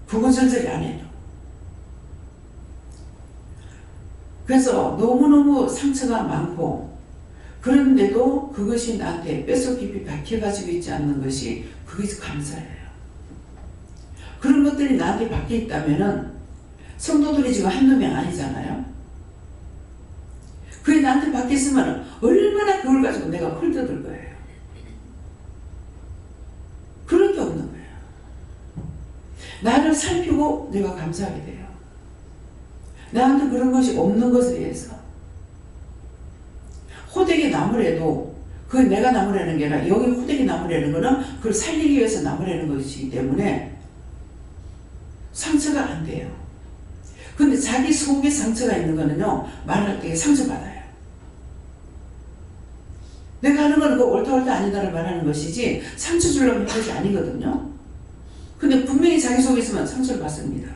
부근절절이 안 해요. 그래서 너무너무 상처가 많고 그런데도 그것이 나한테 뼛속 깊이 박혀가지고 있지 않는 것이 그게 감사해요. 그런 것들이 나한테 박혀 있다면은 성도들이 지금 한두 명 아니잖아요. 그게 나한테 박혀 있으면 얼마나 그걸 가지고 내가 헐뜯을 거예요. 그런 게 없는 거예요. 나를 살피고 내가 감사하게 돼요. 나한테 그런 것이 없는 것에 대해서. 호되게 나무래도 그 내가 나무라는 게 아니라 여기 호되게 나무라는 거는 그걸 살리기 위해서 나무라는 것이기 때문에 상처가 안 돼요. 근데 자기 속에 상처가 있는 거는요, 말할 때 상처받아요. 내가 하는 건 그 옳다 아니다를 말하는 것이지 상처 주려고 하는 것이 아니거든요. 근데 분명히 자기 속에 있으면 상처를 받습니다.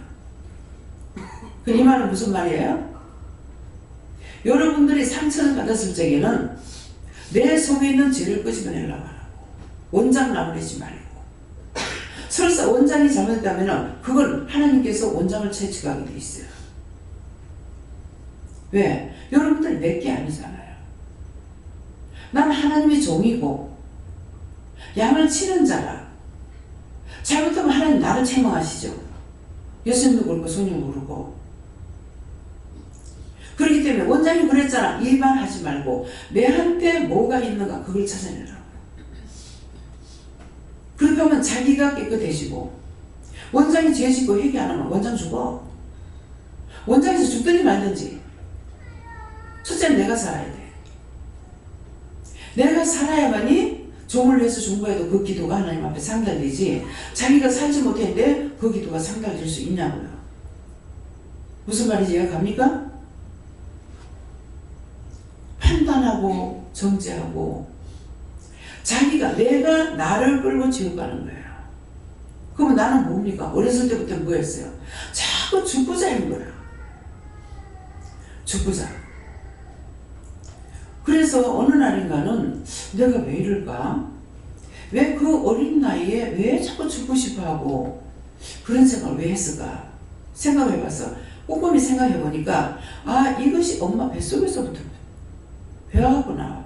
이 말은 무슨 말이에요? 여러분들이 상처를 받았을 적에는 내 속에 있는 죄를 끄집어내려고 하라고. 원장 나무내지 말고. 설사 원장이 잘못했다면 그걸 하나님께서 원장을 채찍하게 돼 있어요. 왜? 여러분들이 내게 아니잖아요. 난 하나님의 종이고 양을 치는 자라. 잘못하면 하나님 나를 책망하시죠. 예수님도 그렇고 성령도 그렇고. 그렇기 때문에 원장이 그랬잖아. 일반 하지 말고 내한테 뭐가 있는가 그걸 찾아내라고. 그렇게 하면 자기가 깨끗해지고 원장이 죄 짓고 회개 안 하면 원장 죽어. 원장에서 죽든지 말든지 첫째는 내가 살아야 돼. 내가 살아야만이 종을 위해서 중보해도 그 기도가 하나님 앞에 상달되지 자기가 살지 못했는데 그 기도가 상달될 수 있냐고요. 무슨 말인지 이해가 갑니까? 판단하고 정죄하고 내가 나를 끌고 지옥 가는 거예요. 그러면 나는 뭡니까? 어렸을 때부터 뭐였어요? 자꾸 죽고자인 거야. 죽고자. 그래서 어느 날인가는 내가 왜 이럴까? 왜 그 어린 나이에 왜 자꾸 죽고 싶어 하고 그런 생각을 왜 했을까? 생각해봤어. 꼼꼼히 생각해보니까 이것이 엄마 뱃속에서부터 배워갖고 나왔구나.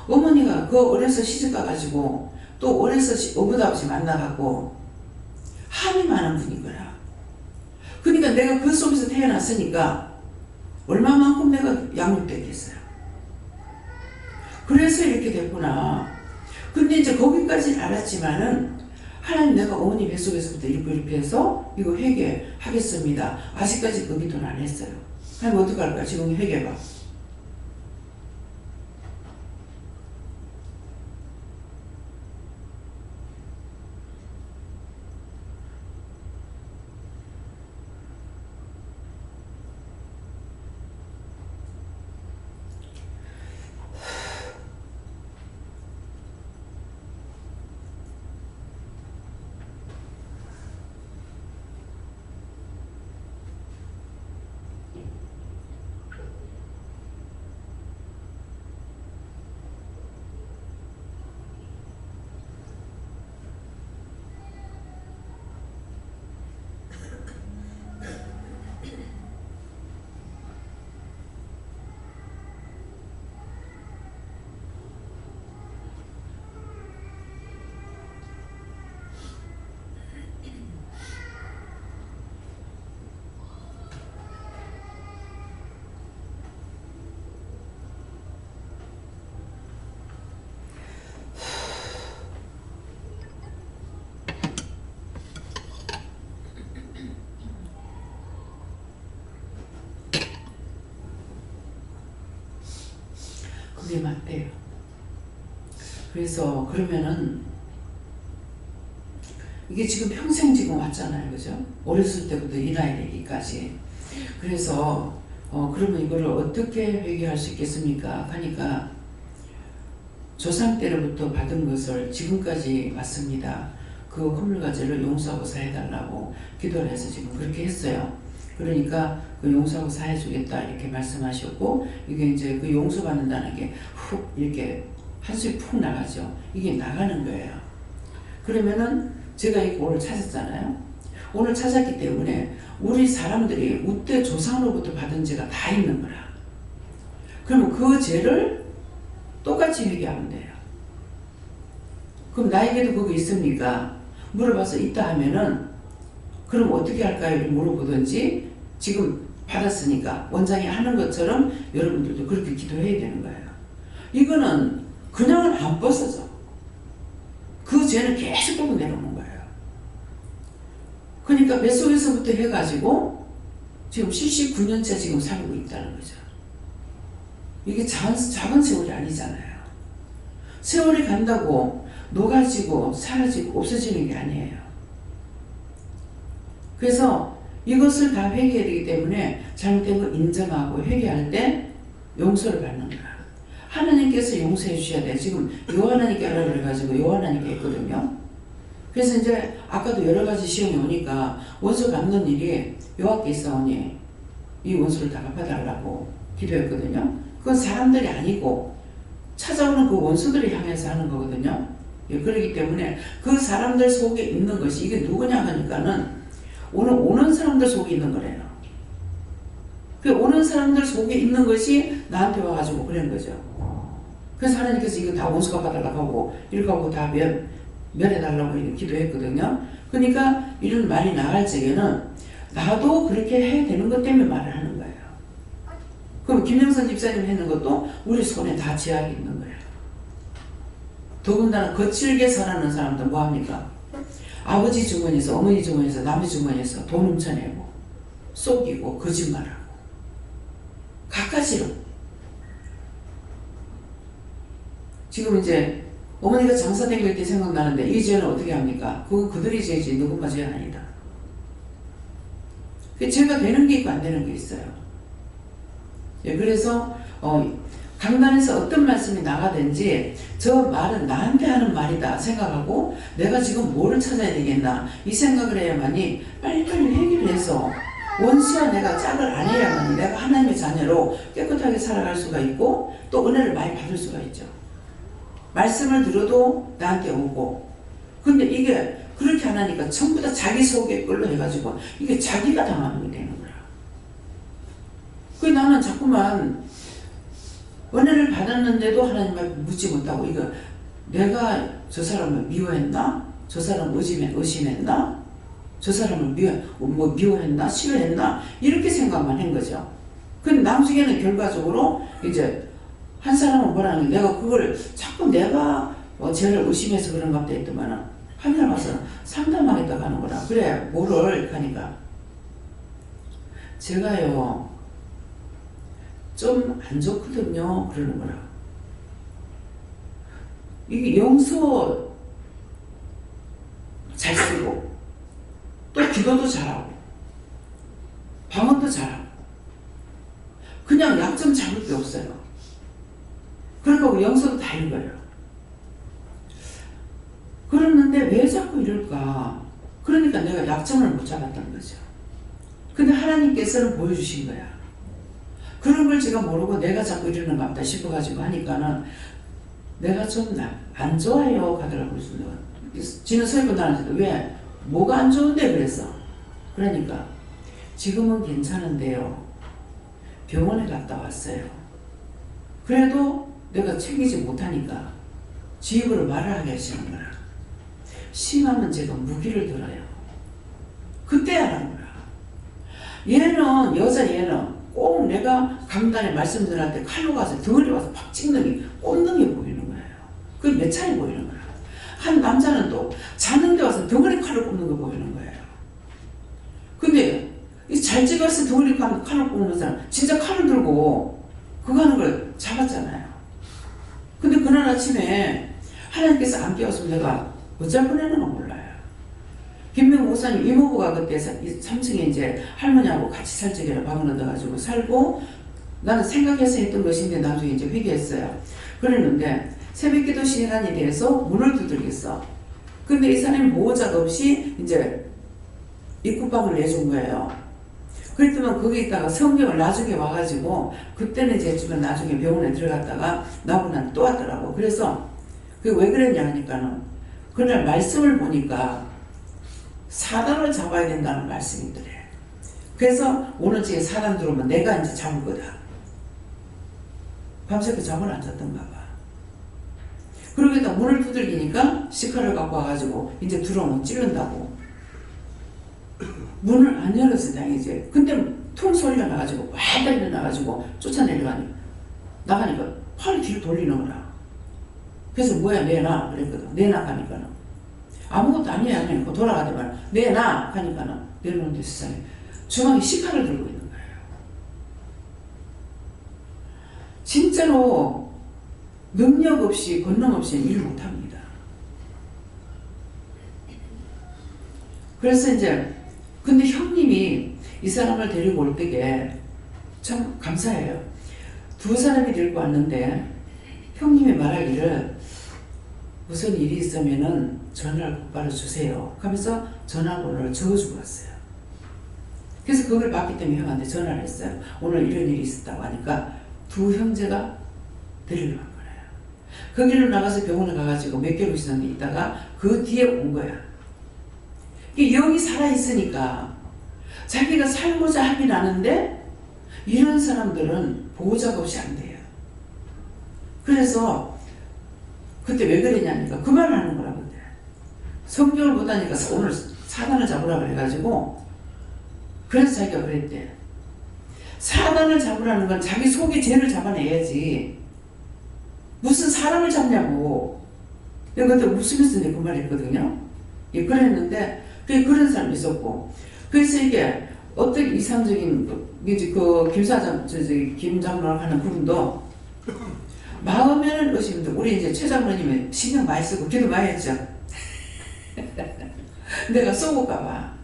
어머니가 그 어려서 시집가가지고 또 어려서 어부다없이 만나갖고 한이 많은 분인 거야. 그러니까 내가 그 속에서 태어났으니까 얼마만큼 내가 양육됐겠어요. 그래서 이렇게 됐구나. 근데 이제 거기까지는 알았지만은 하나님 내가 어머니 뱃속에서부터 이렇게 해서 이거 회개하겠습니다. 아직까지 그 기도는 안 했어요. 하나님 어떡할까? 지금 회개가. 그게 맞대요. 그래서 그러면은 이게 지금 평생 지금 왔잖아요. 그죠? 어렸을 때부터 이 나이 되기까지. 그래서 그러면 이거를 어떻게 회개할 수 있겠습니까? 하니까 조상 때로부터 받은 것을 지금까지 왔습니다. 그 허물과제를 용서하고 사해달라고 기도를 해서 지금 그렇게 했어요. 그러니까 그 용서하고 사해주겠다 이렇게 말씀하셨고, 이게 이제 그 용서받는다는 게 훅 이렇게 한숨이 푹 나가죠. 이게 나가는 거예요. 그러면은 제가 이거 오늘 찾았잖아요. 오늘 찾았기 때문에 우리 사람들이 우때 조상으로부터 받은 죄가 다 있는 거라. 그러면 그 죄를 똑같이 회개하면 돼요. 그럼 나에게도 그거 있습니까? 물어봐서 있다 하면은 그럼 어떻게 할까요? 이렇게 물어보든지, 지금 받았으니까 원장이 하는 것처럼 여러분들도 그렇게 기도해야 되는 거예요. 이거는 그냥은 안 벗어져. 그 죄는 계속 끌고 내려오는 거예요. 그러니까 뱃속에서부터 해가지고 지금 79년째 지금 살고 있다는 거죠. 이게 작은 세월이 아니잖아요. 세월이 간다고 녹아지고 사라지고 없어지는 게 아니에요. 그래서 이것을 다 회개해야 되기 때문에 잘못된 거 인정하고 회개할 때 용서를 받는 거야. 하나님께서 용서해 주셔야 돼. 지금 요하나님께 하라 그래가지고 요하나님께 했거든요. 그래서 이제 아까도 여러 가지 시험이 오니까 원수 갚는 일이 여호와께 있사오니 이 원수를 다 갚아달라고 기도했거든요. 그건 사람들이 아니고 찾아오는 그 원수들을 향해서 하는 거거든요. 예, 그렇기 때문에 그 사람들 속에 있는 것이, 이게 누구냐 하니까는 오는 사람들 속에 있는 거래요. 그 오는 사람들 속에 있는 것이 나한테 와가지고 그런 거죠. 그래서 하나님께서 이거 다 원수 갚아달라고 하고 이렇게 하고 다 면해달라고 기도했거든요. 그러니까 이런 말이 나갈 적에는 나도 그렇게 해야 되는 것 때문에 말을 하는 거예요. 그럼 김영선 집사님 했는 것도 우리 손에 다 제약이 있는 거예요. 더군다나 거칠게 살아가는 사람들 뭐합니까? 아버지 주머니에서, 어머니 주머니에서, 남의 주머니에서 돈 훔쳐내고 속이고 거짓말하고 갖가지로. 지금 이제 어머니가 장사 댕길 때 생각나는데 이 죄는 어떻게 합니까? 그건 그들이 죄지 누군가 죄는 아니다. 죄가 되는 게 있고 안 되는 게 있어요. 예, 그래서 강단에서 어떤 말씀이 나가든지 저 말은 나한테 하는 말이다 생각하고 내가 지금 뭐를 찾아야 되겠나 이 생각을 해야만이 빨리빨리 해결을 해서 원수와 내가 짝을 안 해야만이 내가 하나님의 자녀로 깨끗하게 살아갈 수가 있고 또 은혜를 많이 받을 수가 있죠. 말씀을 들어도 나한테 오고 근데 이게 그렇게 안 하니까 전부 다 자기 속에 끌로 해가지고 이게 자기가 당하는 게 되는 거야. 그 나는 자꾸만 은혜를 받았는데도 하나님 앞에 묻지 못하고 이거 내가 저 사람을 미워했나? 저 사람을 의심했나? 저 사람을 미워했나? 싫어했나? 이렇게 생각만 한 거죠. 근데 나중에는 결과적으로 이제 한 사람은 뭐라는 게 내가 그걸 자꾸 내가 쟤를 의심해서 그런가 보다 했더만은 하늘 와서 상담하겠다고 하는 거라. 그래 뭐를 하니까 제가요 좀 안 좋거든요 그러는 거라. 이게 용서 잘 쓰고 또 기도도 잘하고 방언도 잘하고 그냥 약점 잡을 게 없어요. 그러니까 영서도 다 읽어요. 그랬는데 왜 자꾸 이럴까? 그러니까 내가 약점을 못 잡았던 거죠. 근데 하나님께서는 보여주신 거야. 그런 걸 제가 모르고 내가 자꾸 이러는가 보다 싶어가지고 하니까는 내가 좀 안 좋아요 하더라고요. 지는 서이분들한테도 왜? 뭐가 안 좋은데 그랬어. 그러니까 지금은 괜찮은데요. 병원에 갔다 왔어요. 그래도 내가 챙기지 못하니까 지 입으로 말을 하게 하시는 거라. 심하면 제가 무기를 들어요. 그때 하는 거라. 얘는 여자 얘는 꼭 내가 강단에 말씀드릴 때 칼로 가서 덩어리 와서 팍 찍는 게 꽂는 게 보이는 거예요. 그게 몇 차례 보이는 거야. 한 남자는 또 자는 데 와서 덩어리 칼로 꽂는 거 보이는 거예요. 근데 잘 찍어서 덩어리 칼로 꽂는 사람 진짜 칼을 들고 그거 하는 걸 잡았잖아요. 근데 그날 아침에 하나님께서 안 깨웠으면 내가 어쩔 뻔했는가 몰라요. 김명 목사님 이모부가 그때 3층에 이제 할머니하고 같이 살 적이라 방을 얻어가지고 살고 나는 생각해서 했던 것인데 나중에 이제 회개했어요. 그랬는데 새벽기도 시간이 돼서 문을 두들겼어. 근데 이 사람이 보호자가 없이 이제 입구방을 내준 거예요. 그랬더니 거기 있다가 성경을 나중에 와가지고 그때는 이제 주변 나중에 병원에 들어갔다가 나오고 난 또 왔더라고. 그래서 그게 왜 그랬냐 하니까는 그날 말씀을 보니까 사단을 잡아야 된다는 말씀이더래. 그래서 오늘 집에 사단 들어오면 내가 이제 잡을 거다. 밤새고 잠을 안 잤던가 봐. 그러겠다 문을 두들기니까 시카를 갖고 와가지고 이제 들어오면 찌른다고. 문을 안 열었어 다행이지. 근데 통 소리가 나가지고 와 달려 나가지고 쫓아내려가니까 나가니까 팔을 뒤로 돌리는 거라. 그래서 뭐야 내놔 그랬거든. 내놔 하니까는 아무것도 아니야 하니까 돌아가더만 내놔 하니까는 내놓는데 세상에 주머니 시카를 들고 있는 거예요. 진짜로 능력 없이 권능 없이 일 못합니다. 그래서 이제 근데 형님이 이 사람을 데리고 올 때게 참 감사해요. 두 사람이 데리고 왔는데 형님이 말하기를 무슨 일이 있으면은 전화를 곧바로 주세요 하면서 전화번호를 적어주고 왔어요. 그래서 그걸 봤기 때문에 형한테 전화를 했어요. 오늘 이런 일이 있었다고 하니까 두 형제가 데리러 간 거예요. 거기로 나가서 병원에 가가지고 몇 개월 있었는데 있다가 그 뒤에 온 거야. 영이 살아있으니까 자기가 살고자 하긴 하는데 이런 사람들은 보호자가 없이 안 돼요. 그래서 그때 왜 그랬냐니까 그 말을 하는 거라 그때. 성경을 보다니까 오늘 사단을 잡으라고 해가지고 그래서 자기가 그랬대. 사단을 잡으라는 건 자기 속에 죄를 잡아내야지 무슨 사람을 잡냐고. 내가 그때 웃으면서 그 말 했거든요. 예, 그랬는데 그런 사람이 있었고 그래서 이게 어떤 이상적인 그 김사장 김장로를 하는 그분도 마음에는 의심인데 우리 이제 최 장로님이 신경 많이 쓰고 기도 많이 했죠. 내가 쏘고까봐.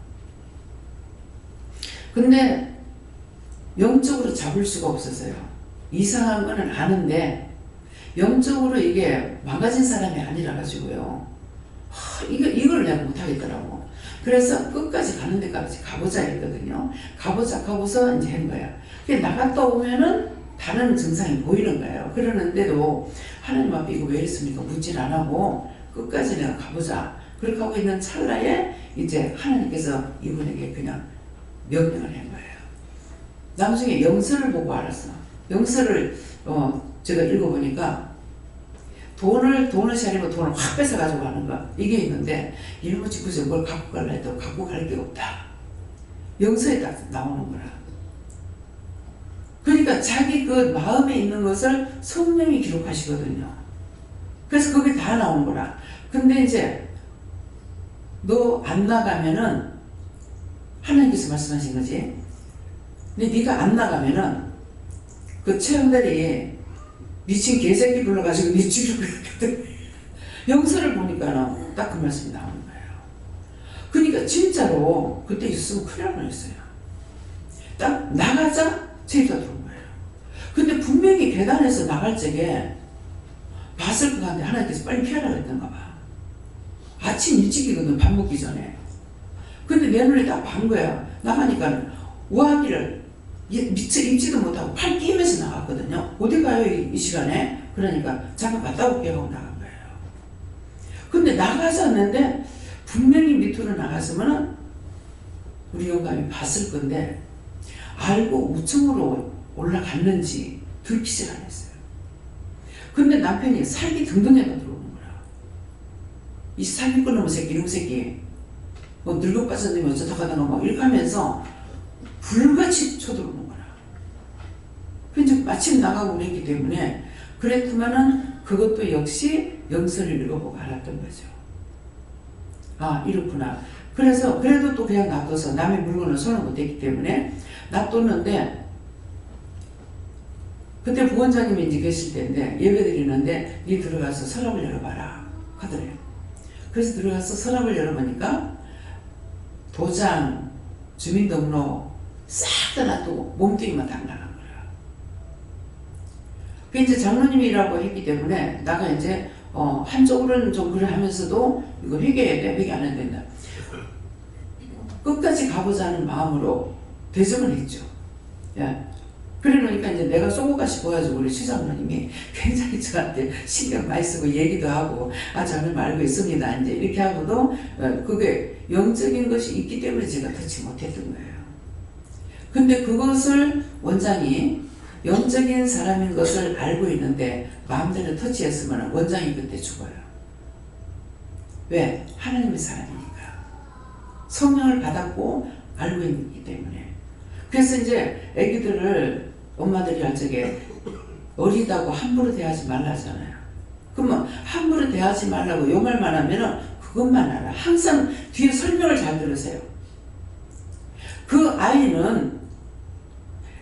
근데 영적으로 잡을 수가 없었어요. 이상한 거는 아는데 영적으로 이게 망가진 사람이 아니라 가지고요. 이걸 내가 못하겠더라고. 그래서 끝까지 가는 데까지 가보자 했거든요. 가보자 하고서 이제 한 거야. 나갔다 오면은 다른 증상이 보이는 거예요. 그러는데도 하나님 앞에 이거 왜 이랬습니까? 묻질 안 하고 끝까지 내가 가보자. 그렇게 하고 있는 찰나에 이제 하나님께서 이분에게 그냥 명령을 한 거예요. 나중에 영서를 보고 알았어. 영서를 제가 읽어보니까 돈을 차리면 돈을 확 뺏어가지고 하는 거 이게 있는데 이놈의 집구석 뭘 갖고 갈라 해도 갖고 갈 게 없다. 영서에 딱 나오는 거라. 그러니까 자기 그 마음에 있는 것을 성령이 기록하시거든요. 그래서 그게 다 나온 거라. 근데 이제 너 안 나가면은 하나님께서 말씀하신 거지. 근데 네가 안 나가면은 그 최영달이 미친 개새끼 불러가지고 네 죽이려고 그랬거든. 영서를 보니까는 딱 그 말씀이 나오는 거예요. 그러니까 진짜로 그때 있으면 큰일 날 뻔했어요. 딱 나가자 제의가 들어온 거예요. 근데 분명히 계단에서 나갈 적에 봤을 것 같은데 하나님께서 빨리 피하라고 했던가 봐. 아침 일찍이거든, 밥 먹기 전에. 근데 내 눈에 딱 반 거야. 나가니까 우아기를 미처 입지도 못하고 팔 끼면서 나갔거든요. 어디 가요 이 시간에? 그러니까 잠깐 갔다 올게요 하고 나간 거예요. 근데 나가셨는데 분명히 밑으로 나갔으면 우리 영감이 봤을 건데 알고 우측으로 올라갔는지 들키질 않았어요. 근데 남편이 살기 등등해가 들어오는 거야. 이 사기꾼 놈의 새끼, 이놈 새끼 뭐 늙어 빠졌는데 어쩌다 가다가 막 이렇게 하면서 불같이 쳐들어오는 거라. 근데 마침 나가고 그랬기 때문에 그랬더만은 그것도 역시 영서를 읽어보고 알았던 거죠. 아, 이렇구나. 그래서 그래도 또 그냥 놔둬서 남의 물건을 손을 못 댔기 때문에 놔뒀는데 그때 부원장님이 이제 계실 때인데 예배 드리는데 니 들어가서 서랍을 열어봐라 하더래요. 그래서 들어가서 서랍을 열어보니까 도장, 주민등록 싹 다 놔두고 몸뚱이만 딱 나간 거야. 그 이제 장로님이라고 했기 때문에 나가 이제 한쪽으로는 좀 그래 하면서도 이거 회개해야 돼, 회개 안 해야 된다. 끝까지 가보자는 마음으로 대접을 했죠. 예. 그래 놓으니까 이제 내가 속옷같이 보여주고 우리 시장로님이 굉장히 저한테 신경 많이 쓰고 얘기도 하고 저는 알고 있습니다. 이제 이렇게 하고도 그게 영적인 것이 있기 때문에 제가 터치 못했던 거예요. 근데 그것을 원장이 영적인 사람인 것을 알고 있는데 마음대로 터치했으면 원장이 그때 죽어요. 왜? 하나님의 사람이니까. 성령을 받았고 알고 있기 때문에. 그래서 이제 애기들을 엄마들이 할 적에 어리다고 함부로 대하지 말라잖아요. 그러면 함부로 대하지 말라고 요 말만 하면은 그것만 알아. 항상 뒤에 설명을 잘 들으세요. 그 아이는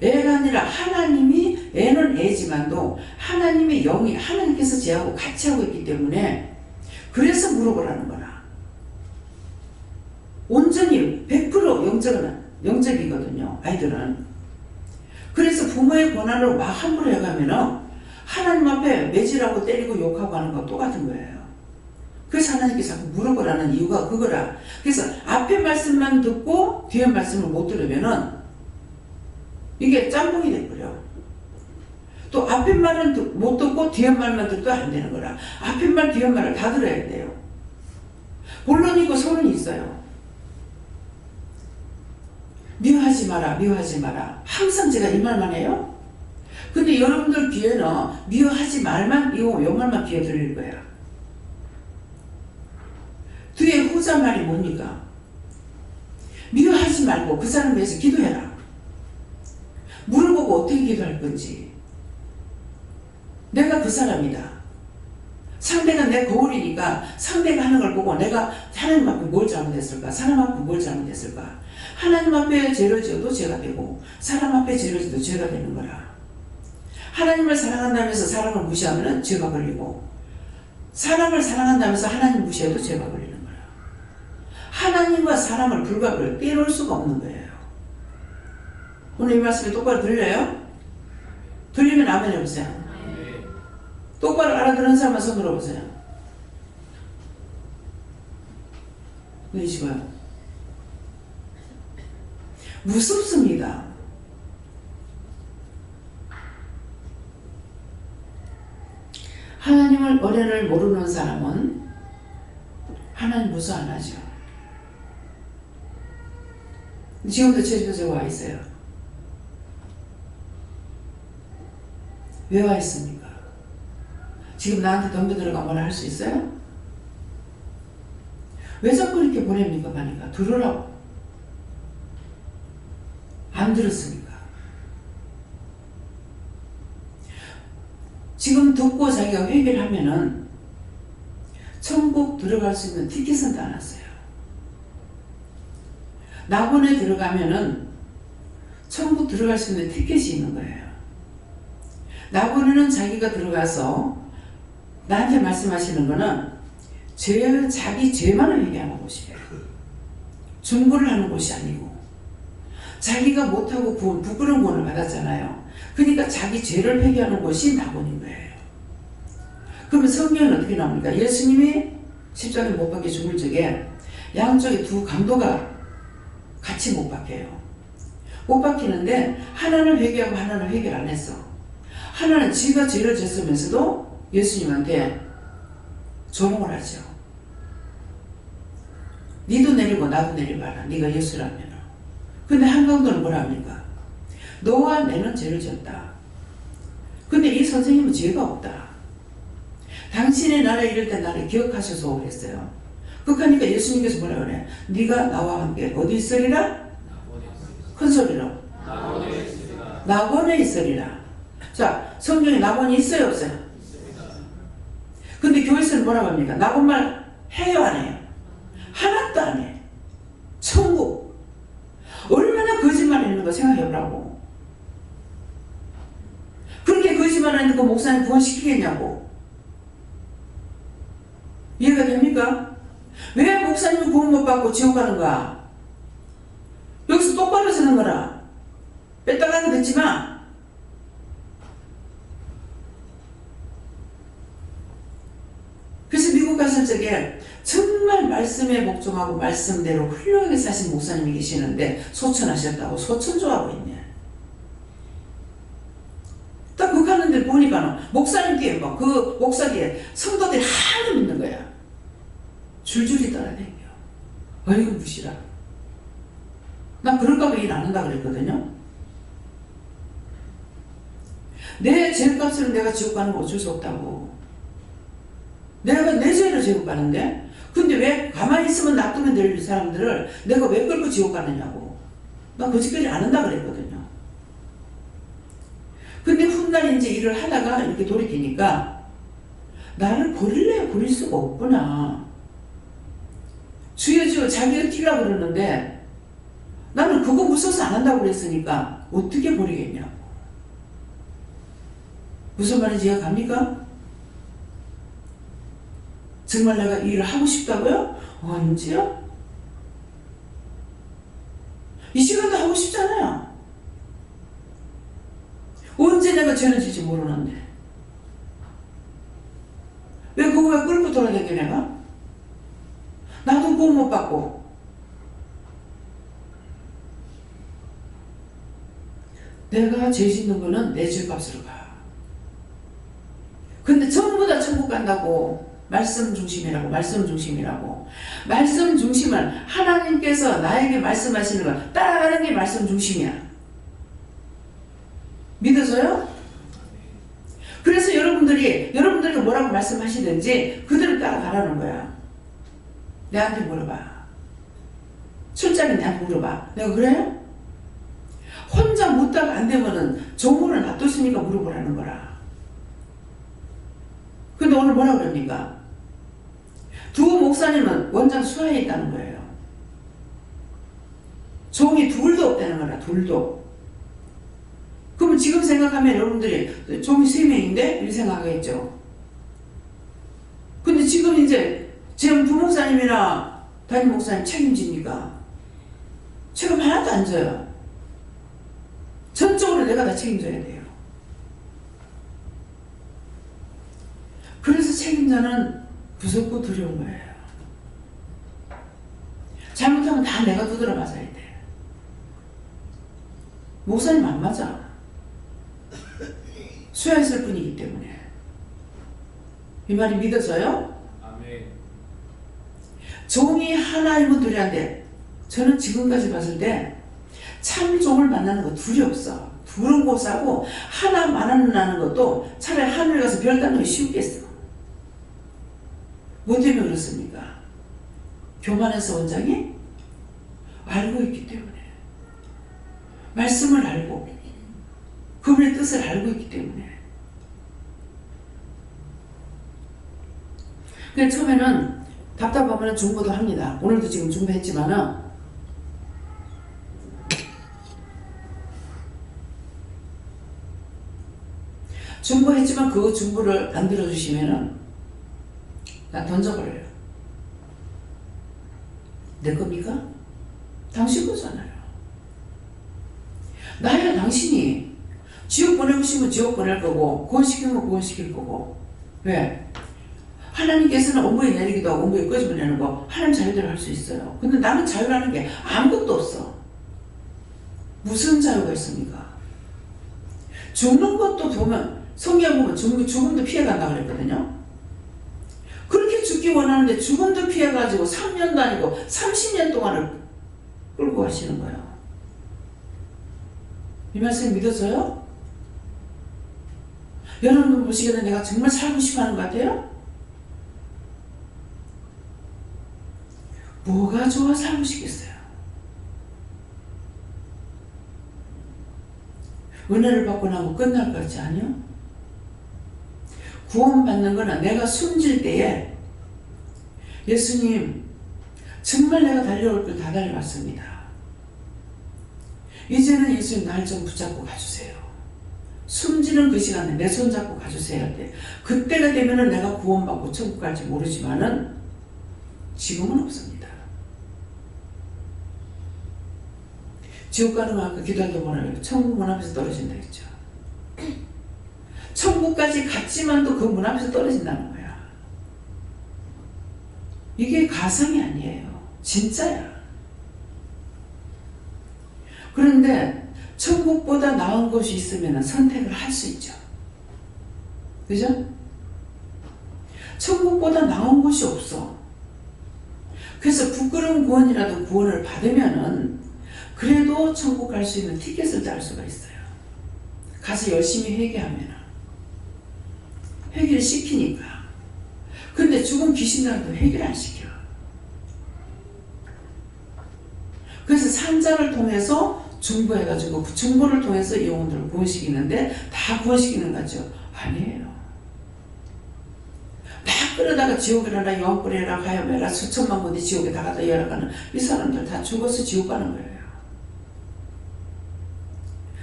애가 아니라 하나님이, 애는 애지만도 하나님의 영이 하나님께서 쟤하고 같이 하고 있기 때문에 그래서 물어보라는 거라. 온전히 100% 영적이거든요, 아이들은. 그래서 부모의 권한으로 막 함부로 해가면은 하나님 앞에 매질하고 때리고 욕하고 하는 거 똑같은 거예요. 그래서 하나님께서 자꾸 물어보라는 이유가 그거라. 그래서 앞에 말씀만 듣고 뒤에 말씀을 못 들으면은 이게 짬뽕이 돼버려. 또 앞에 말은 못 듣고 뒤에 말만 듣도 안 되는 거라. 앞에 말 뒤에 말을 다 들어야 돼요. 본론이 있고 소론이 있어요. 미워하지 마라, 미워하지 마라. 항상 제가 이 말만 해요. 근데 여러분들 귀에는 미워하지 말만, 요 말만 귀에 들릴 거야. 뒤에 후자 말이 뭡니까? 미워하지 말고 그 사람 위해서 기도해라. 물어보고 어떻게 기도할 건지. 내가 그 사람이다. 상대가 내 거울이니까 상대가 하는 걸 보고 내가 하나님 앞에 뭘 잘못했을까? 사람 앞에 뭘 잘못했을까? 하나님 앞에 죄를 지어도 죄가 되고 사람 앞에 죄를 지어도 죄가 되는 거라. 하나님을 사랑한다면서 사람을 무시하면 죄가 걸리고 사람을 사랑한다면서 하나님 무시해도 죄가 걸리는 거라. 하나님과 사람을 불가를 떼놓을 수가 없는 거예요. 오늘 이 말씀이 똑바로 들려요? 들리면 아멘 해보세요. 네. 똑바로 알아들은 사람만 손 들어보세요. 보이시고요. 무섭습니다. 하나님을 은혜를 모르는 사람은 하나님 무서 안 하죠. 지금도 제 집에 와 있어요. 왜 와 있습니까? 지금 나한테 덤벼들어가 뭐라 할 수 있어요? 왜 자꾸 이렇게 보냅니까? 가니까 들으라고. 안 들었으니까. 지금 듣고 자기가 회개를 하면은 천국 들어갈 수 있는 티켓은 따놨어요. 낙원에 들어가면은 천국 들어갈 수 있는 티켓이 있는 거예요. 낙원에는 자기가 들어가서 나한테 말씀하시는 거는 자기 죄만을 회개하는 곳이에요. 중보를 하는 곳이 아니고 자기가 못하고 부끄러운 구원을 받았잖아요. 그러니까 자기 죄를 회개하는 곳이 낙원인 거예요. 그러면 성경은 어떻게 나옵니까? 예수님이 십자가에 못 박혀 죽을 적에 양쪽에 두 강도가 같이 못 박혀요. 못 박히는데 하나는 회개하고 하나는 회개를 안 했어. 하나는 지가 죄를 졌으면서도 예수님한테 조롱을 하죠. 니도 내리고 나도 내려봐라. 네가 예수라면. 근데 한 강도는 뭐라 합니까? 너와 내는 죄를 졌다. 근데 이 선생님은 죄가 없다. 당신의 나라에 이럴 때 나를 기억하셔서 오랬어요. 그러니까 예수님께서 뭐라 그래? 네가 나와 함께 어디 있으리라? 큰 소리로. 낙원에 있으리라. 자, 성경에 낙원이 있어요, 없어요? 근데 교회에서는 뭐라고 합니까? 낙원말 해요, 안 해요? 하나도 안 해. 천국. 얼마나 거짓말 있는 거 생각해보라고. 그렇게 거짓말 하는데 그 목사님 구원시키겠냐고. 이해가 됩니까? 왜 목사님이 구원 못 받고 지옥 가는가? 여기서 똑바로 서는 거라. 뺐다가는 듣지 마. 그래서 미국 갔을 적에 정말 말씀에 복종하고 말씀대로 훌륭하게 사신 목사님이 계시는데 소천하셨다고 소천조하고 있네. 딱 그 가는데 보니까 목사님 뒤에 막 그 목사 뒤에 성도들이 하나도 있는 거야. 줄줄이 따라다녀. 어이구 무시라. 난 그럴까 봐 일 안 한다 그랬거든요. 내 죄값으로 내가 지옥 가는 거 어쩔 수 없다고. 내가 내 죄를 지옥 가는데 근데 왜 가만히 있으면 놔두면 될 사람들을 내가 왜 끌고 지옥 가느냐고. 난 거짓까지 안 한다 그랬거든요. 근데 훗날 이제 일을 하다가 이렇게 돌이키니까 나를 버릴래 버릴 수가 없구나. 주여 주여 자기가 뛰라고 그러는데 나는 그거 무서워서 안 한다고 그랬으니까 어떻게 버리겠냐고. 무슨 말인지 이해가 갑니까? 정말 내가 이 일을 하고 싶다고요? 언제요? 이 시간도 하고 싶잖아요. 언제 내가 죄를 지지 모르는데 왜 그거 왜 끌고 돌아다녀 내가? 나도 구원 못 받고. 내가 죄 짓는 거는 내 죄값으로 가. 근데 전부 다 천국 간다고 말씀 중심이라고 말씀 중심이라고 말씀 중심은 하나님께서 나에게 말씀하시는 거 따라가는 게 말씀 중심이야. 믿어져요? 그래서 여러분들이 뭐라고 말씀하시든지 그대로 따라가라는 거야. 내한테 물어봐. 출장에 내한테 물어봐. 내가 그래요? 혼자 묻다가 안 되면은 종으로 놔뒀으니까 물어보라는 거라. 근데 오늘 뭐라 그럽니까? 두 목사님은 원장 수하에 있다는 거예요. 종이 둘도 없다는 거라. 둘도. 그러면 지금 생각하면 여러분들이 종이 3명인데 이렇게 생각하겠죠. 근데 지금 이제 지금 부목사님이나 담임 목사님 책임집니까? 책임 하나도 안 져요. 전적으로 내가 다 책임져야 돼요. 그래서 책임자는 무섭고 두려운 거예요. 잘못하면 다 내가 두드려 맞아야 돼. 목사님 안 맞아. 수야했을 뿐이기 때문에. 이 말이 믿어져요? 아멘. 종이 하나이면 두려운데 저는 지금까지 봤을 때 참 종을 만나는 거 둘이 없어. 둘은 고사고 하나 만나는 것도 차라리 하늘 가서 별 따는 게 쉽겠어. 뭐 때문에 그렇습니까? 교만해서 원장이 알고 있기 때문에, 말씀을 알고 그분의 뜻을 알고 있기 때문에. 그래서 처음에는 답답하면 중보도 합니다. 오늘도 지금 중보했지만은 중보했지만 그 중보를 안 들어주시면은 나 던져버려요. 내 겁니까? 당신 거잖아요. 나야 당신이 지옥 보내고 싶으면 지옥 보낼 거고 구원시키면 구원시킬 거고. 왜? 하나님께서는 온부에 내리기도 하고 온부에 끄집어내는 거 하나님 자유대로 할 수 있어요. 근데 나는 자유라는 게 아무것도 없어. 무슨 자유가 있습니까? 죽는 것도 보면 성경 보면 죽음도 피해간다고 그랬거든요. 그렇게 죽기 원하는데 죽음도 피해가지고 3년도 아니고 30년 동안을 끌고 가시는 거예요. 이 말씀 믿어져요? 여러분 보시기에는 내가 정말 살고 싶어 하는 것 같아요? 뭐가 좋아 살고 싶겠어요? 은혜를 받고 나면 끝날 것 같지 않아요? 구원받는 거는 내가 숨질 때에 예수님 정말 내가 달려올 걸 다 달려왔습니다. 이제는 예수님 날 좀 붙잡고 가주세요. 숨지는 그 시간에 내 손 잡고 가주세요 할 때 그때가 되면은 내가 구원받고 천국 갈지 모르지만은 지금은 없습니다. 지옥 가는 거 아까 기도할 때 뭐라고요? 천국 문 앞에서 떨어진다 했죠. 천국까지 갔지만도 그 문 앞에서 떨어진다는 거야. 이게 가상이 아니에요. 진짜야. 그런데 천국보다 나은 곳이 있으면 선택을 할 수 있죠. 그죠? 천국보다 나은 곳이 없어. 그래서 부끄러운 구원이라도 구원을 받으면은 그래도 천국 갈 수 있는 티켓을 딸 수가 있어요. 가서 열심히 회개하면 회개를 시키니까. 근데 죽은 귀신들한테 회개를 안 시켜. 그래서 산자를 통해서 중보해가지고 그 중보를 통해서 이 영혼들을 구원시키는데 다 구원시키는 거죠? 아니에요. 막 끌어다가 지옥에 가라 영불에라 가야매라 수천만 군데 지옥에 다 갖다 열어가는 이 사람들 다 죽어서 지옥 가는 거예요.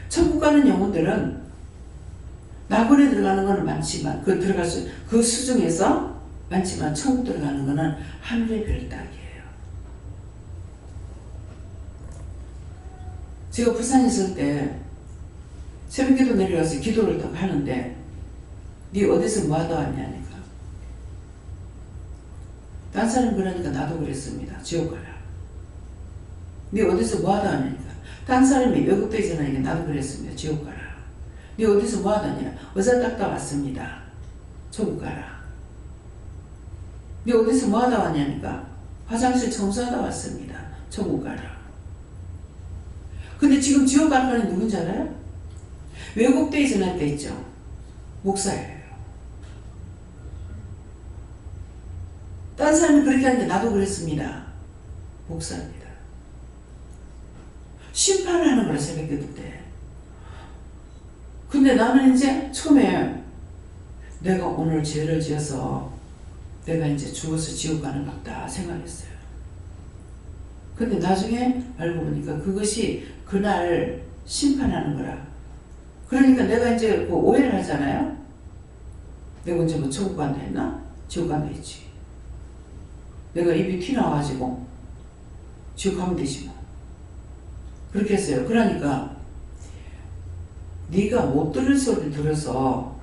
천국 가는 영혼들은 낙원에 들어가는 거는 많지만 그 수중에서 많지만 천국 들어가는 거는 하늘의 별따기예요. 제가 부산에 있을 때 새벽기도 내려가서 기도를 딱 하는데 네 어디서 뭐 하다 왔냐니까. 딴 사람 그러니까 나도 그랬습니다. 지옥 가라. 네 어디서 뭐 하다 왔냐니까. 딴 사람이 외국도 있잖아요. 나도 그랬습니다. 지옥 가라. 네 어디서 뭐 하다냐. 의사 닦다 왔습니다. 천국 가라. 네 어디서 뭐 하다 왔냐니까. 화장실 청소하다 왔습니다. 천국 가라. 근데 지금 지옥 가는 사람이 누군지 알아요? 외국대에 전할 때 있죠. 목사예요. 딴 사람이 그렇게 하는데 나도 그랬습니다. 목사입니다. 심판을 하는 거라 새벽기도 때. 근데 나는 이제 처음에 내가 오늘 죄를 지어서 내가 이제 죽어서 지옥 가는 것 같다 생각했어요. 근데 나중에 알고 보니까 그것이 그날 심판하는 거라. 그러니까 내가 이제 그 오해를 하잖아요. 내가 언제 뭐 천국 간다 했나? 지옥 간다 했지. 내가 입이 튀나와가지고 지옥 가면 되지 뭐. 그렇게 했어요. 그러니까 네가 못 들을 소리를 들어서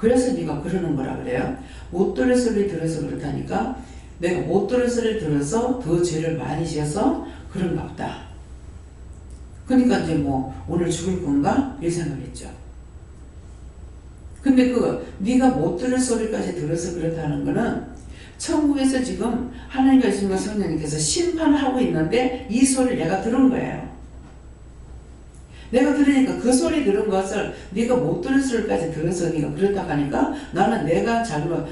그래서 네가 그러는 거라 그래요. 못 들을 소리 들어서 그렇다니까 내가 못 들을 소리 들어서 더 죄를 많이 지어서 그런가 보다. 그러니까 이제 뭐 오늘 죽을 건가? 이 생각했죠. 근데 네가 못 들을 소리까지 들어서 그렇다는 거는 천국에서 지금 하나님과 예수님과 성령님께서 심판하고 있는데 이 소리를 내가 들은 거예요. 내가 들으니까 그 소리 들은 것을 네가 못 들을 소리까지 들어서 네가 그렇다고 하니까 나는 내가 잘못할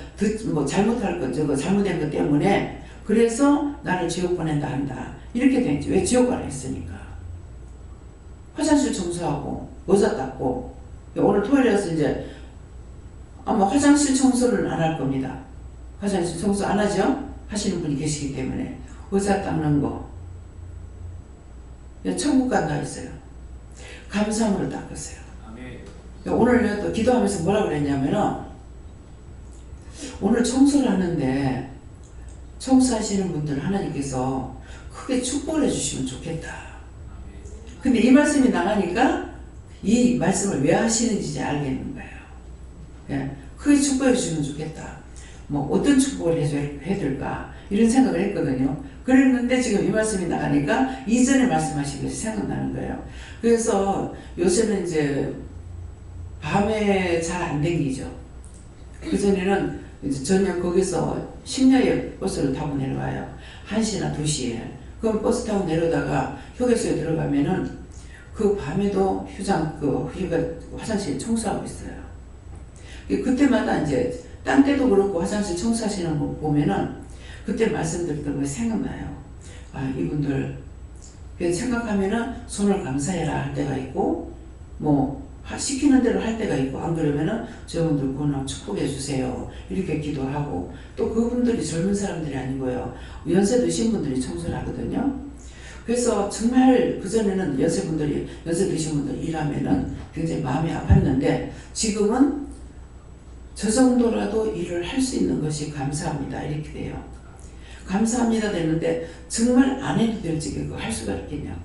것, 잘못된 것 때문에 그래서 나를 지옥 보낸다 한다. 이렇게 되지. 왜 지옥 가라 했으니까. 화장실 청소하고 모자 닦고 오늘 토요일이라서 이제 아마 화장실 청소를 안 할 겁니다. 화장실 청소 안 하죠? 하시는 분이 계시기 때문에 의자 닦는 거 천국 간다 했어요. 감사함으로 닦았어요. 아멘. 오늘 또 기도하면서 뭐라 그랬냐면은 오늘 청소를 하는데 청소하시는 분들 하나님께서 크게 축복을 해주시면 좋겠다. 근데 이 말씀이 나가니까 이 말씀을 왜 하시는지 이제 알겠는 거예요. 예, 크게 축복해 주시면 좋겠다. 뭐 어떤 축복을 해줄까 이런 생각을 했거든요. 그랬는데 지금 이 말씀이 나가니까 이전에 말씀하신 것이 생각나는 거예요. 그래서 요새는 이제 밤에 잘 안 댕기죠. 그전에는 이제 저녁 거기서 심야에 버스를 타고 내려와요. 1시나 2시에. 그럼 버스 타고 내려다가 휴게소에 들어가면은 그 밤에도 화장실 청소하고 있어요. 그때마다 이제 딴 때도 그렇고 화장실 청소하시는 거 보면은 그때 말씀드렸던 거 생각나요. 아, 이분들 생각하면은 손을 감사해라 할 때가 있고 뭐 시키는 대로 할 때가 있고 안 그러면은 저분들 구원하고 축복해 주세요 이렇게 기도하고 또 그분들이 젊은 사람들이 아니고요 연세 드신 분들이 청소를 하거든요. 그래서 정말 그전에는 연세 드신 분들 일하면은 굉장히 마음이 아팠는데 지금은 저 정도라도 일을 할 수 있는 것이 감사합니다 이렇게 돼요. 감사합니다 되는데 정말 안 해도 될지 그거 할 수가 있겠냐고.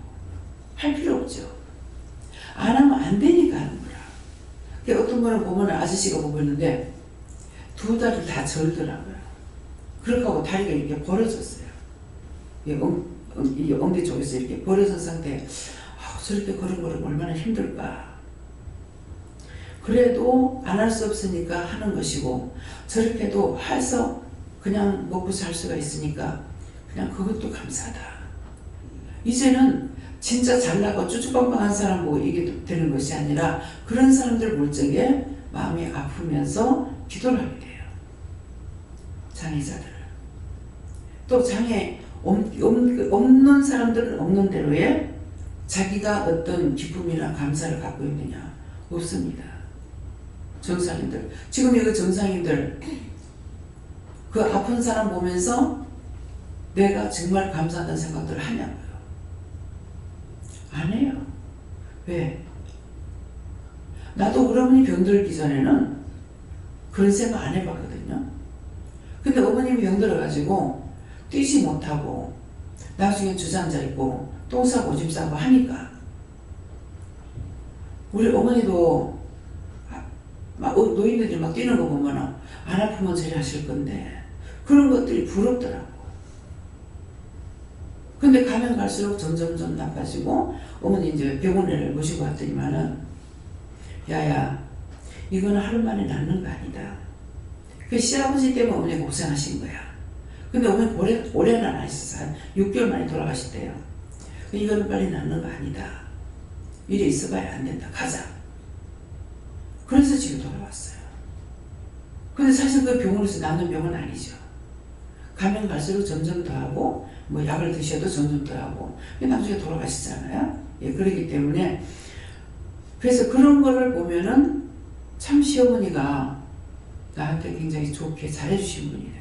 할 필요 없죠. 안 하면 안 되니까 하는 거라. 어떤 거는 보면 아저씨가 보고 있는데 두 다리를 다 절더라고요. 그렇게 하고 다리가 이렇게 벌어졌어요. 이 엉덩이 쪽에서 이렇게 벌어진 상태에 저렇게 걸은 거를 얼마나 힘들까. 그래도 안 할 수 없으니까 하는 것이고 저렇게도 해서 그냥 먹고 살 수가 있으니까 그냥 그것도 감사하다. 이제는 진짜 잘나고 쭈쭈빵빵한 사람 보고 이게 되는 것이 아니라 그런 사람들 볼 적에 마음이 아프면서 기도를 하게 돼요. 장애자들을. 또 장애 없는 사람들은 없는 대로의 자기가 어떤 기쁨이나 감사를 갖고 있느냐? 없습니다. 정상인들. 지금 이거 정상인들 그 아픈 사람 보면서 내가 정말 감사하다는 생각들을 하냐고요. 안 해요. 왜? 나도 그러니 병들기 전에는 그런 생각 안 해봤거든요. 근데 어머님이 병들어가지고 뛰지 못하고 나중에 주저앉아 있고 똥 싸고 오줌 싸고 하니까 우리 어머니도 막 노인들이 막 뛰는 거 보면 안 아프면 저리 하실 건데 그런 것들이 부럽더라고. 근데 가면 갈수록 점점점 나빠지고 어머니 이제 병원에 모시고 왔더니만은 야야 이거는 하루 만에 낫는 거 아니다. 그 시아버지 때문에 어머니가 고생하신 거야. 근데 어머니 오래는 안 하셨어요. 한 6개월 만에 돌아가셨대요. 이거는 빨리 낫는 거 아니다. 이래 있어봐야 안 된다. 가자. 그래서 지금 돌아왔어요. 근데 사실 그 병원에서 낫는 병은 아니죠. 가면 갈수록 점점 더 하고 뭐 약을 드셔도 점점 더 하고 나중에 돌아가시잖아요. 예, 그렇기 때문에 그래서 그런 거를 보면은 참 시어머니가 나한테 굉장히 좋게 잘해주신 분이래요.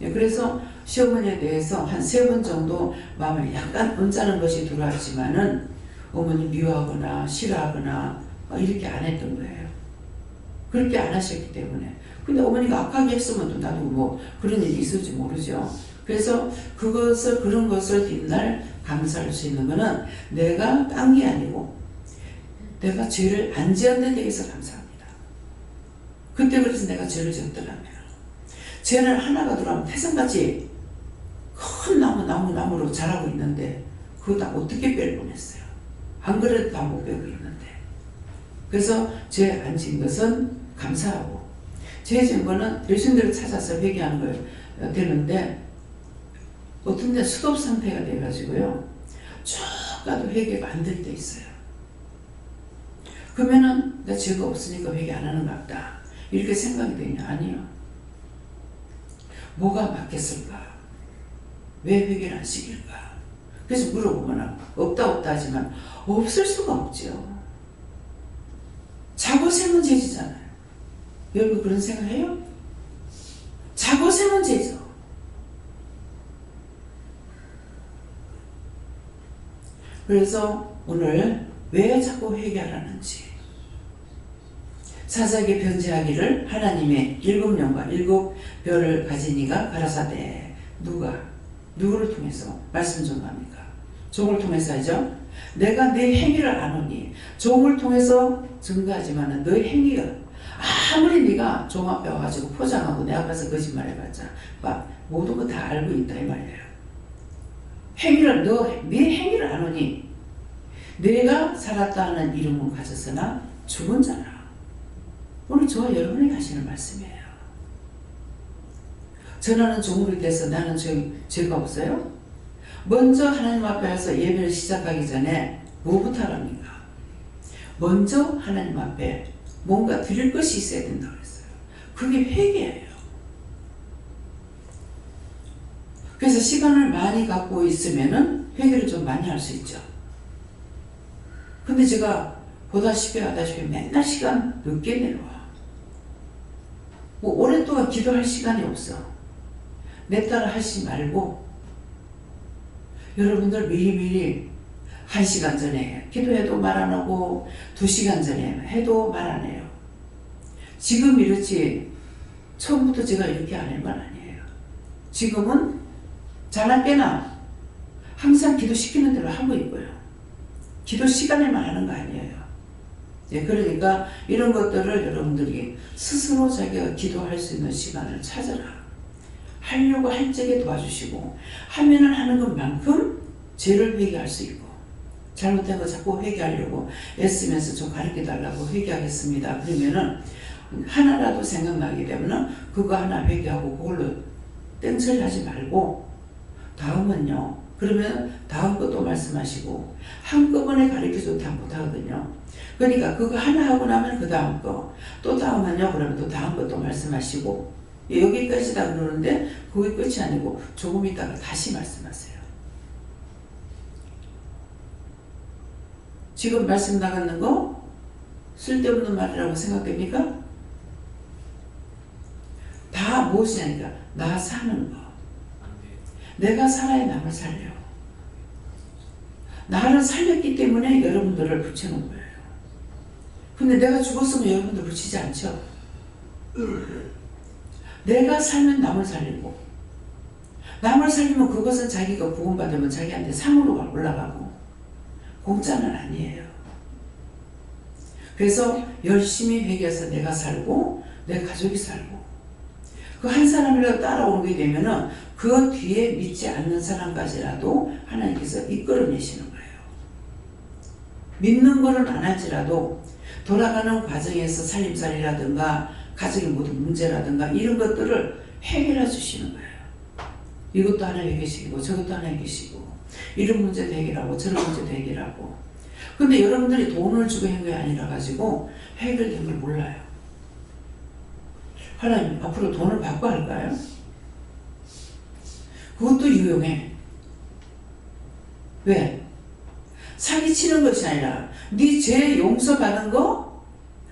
예, 그래서 시어머니에 대해서 한 3번 정도 마음에 약간 언짢은 것이 들어왔지만은 어머니 미워하거나 싫어하거나 이렇게 안 했던 거예요. 그렇게 안 하셨기 때문에. 근데 어머니가 악하게 했으면 또 나도 뭐 그런 일이 있을지 모르죠. 그래서 그런 것을 뒷날 감사할 수 있는 거는 내가 딴 게 아니고 내가 죄를 안 지었는 데 대해서 감사합니다. 그때 그래서 내가 죄를 지었더라면 죄는 하나가 들어가면 태산같이 큰 나무로 자라고 있는데 그거 다 어떻게 뺄 뻔했어요. 안 그래도 다 못 빼고 있는데. 그래서 죄 안 지은 것은 감사하고 죄 지은 거는 예수님들을 찾아서 회개하는 거예요. 되는데 어떤 데 수급 상태가 돼가지고요. 쭉 가도 회개가 안 될 때 있어요. 그러면은 나 죄가 없으니까 회개 안 하는 것 같다. 이렇게 생각이 되냐? 아니요. 뭐가 막혔을까? 왜 회개를 안 시킬까? 그래서 물어보면 없다 하지만 없을 수가 없죠. 자고 세면 죄지잖아요. 여러분 그런 생각해요? 자고 세면 죄죠. 그래서 오늘 왜 자꾸 회개하라는지 사사기 변제하기를 하나님의 7명과 7별을 가진 이가 가라사대 누구를 통해서 말씀 전가합니까? 종을 통해서 하죠. 내가 네 행위를 아노니 종을 통해서 증거하지만 너의 행위가 아무리 네가 종 앞에 와가지고 포장하고 내 앞에서 거짓말해봤자 막 모든 거 다 알고 있다 이 말이에요. 네 행위를 아노니 내가 살았다 하는 이름은 가졌으나 죽은 자라. 오늘 저와 여러분이 하시는 말씀이에요. 전하는 종으로 돼서 나는 죄가 없어요? 먼저 하나님 앞에서 예배를 시작하기 전에 뭐부터 하랍니까? 먼저 하나님 앞에 뭔가 드릴 것이 있어야 된다고 했어요. 그게 회개예요. 그래서 시간을 많이 갖고 있으면은 회개를 좀 많이 할 수 있죠. 근데 제가 보다시피 맨날 시간 늦게 내려와. 뭐 오랫동안 기도할 시간이 없어. 내 따라 하지 말고 여러분들 미리미리 1시간 전에 기도해도 말 안 하고 2시간 전에 해도 말 안 해요. 지금 이렇지 처음부터 제가 이렇게 안 할 건 아니에요. 지금은 자나 깨나 항상 기도시키는 대로 하고 있고요. 기도 시간에만 하는 거 아니에요. 예, 그러니까 이런 것들을 여러분들이 스스로 자기가 기도할 수 있는 시간을 찾아라. 하려고 할 적에 도와주시고 하면은 하는 것만큼 죄를 회개할 수 있고 잘못된 거 자꾸 회개하려고 애쓰면서 좀 가르쳐달라고 회개하겠습니다. 그러면은 하나라도 생각나게 되면은 그거 하나 회개하고 그걸로 땡처리하지 말고 다음은요. 그러면 다음 것도 말씀하시고 한꺼번에 가르쳐도 다 못하거든요. 그러니까 그거 하나 하고 나면 그 다음 거 또 다음은요. 그러면 또 다음 것도 말씀하시고 여기까지다 그러는데 그게 끝이 아니고 조금 있다가 다시 말씀하세요. 지금 말씀 나가는 거 쓸데없는 말이라고 생각됩니까? 다 무엇이냐니까 나 사는 거. 내가 살아야 남을 살려. 나를 살렸기 때문에 여러분들을 붙여놓은 거예요. 근데 내가 죽었으면 여러분들 붙이지 않죠? 내가 살면 남을 살리고 남을 살리면 그것은 자기가 구원받으면 자기한테 상으로 올라가고 공짜는 아니에요. 그래서 열심히 회개해서 내가 살고 내 가족이 살고 그 한 사람이라도 따라오게 되면은 그 뒤에 믿지 않는 사람까지라도 하나님께서 이끌어내시는 거예요. 믿는 거는 안 할지라도 돌아가는 과정에서 살림살이라든가 가정의 모든 문제라든가 이런 것들을 해결해 주시는 거예요. 이것도 하나 해결시키고 저것도 하나 해결시키고 이런 문제도 해결하고 저런 문제도 해결하고. 근데 여러분들이 돈을 주고 한 게 아니라 가지고 해결된 걸 몰라요. 하나님 앞으로 돈을 받고 할까요? 그것도 유용해. 왜? 사기치는 것이 아니라 네 죄 용서받은 거,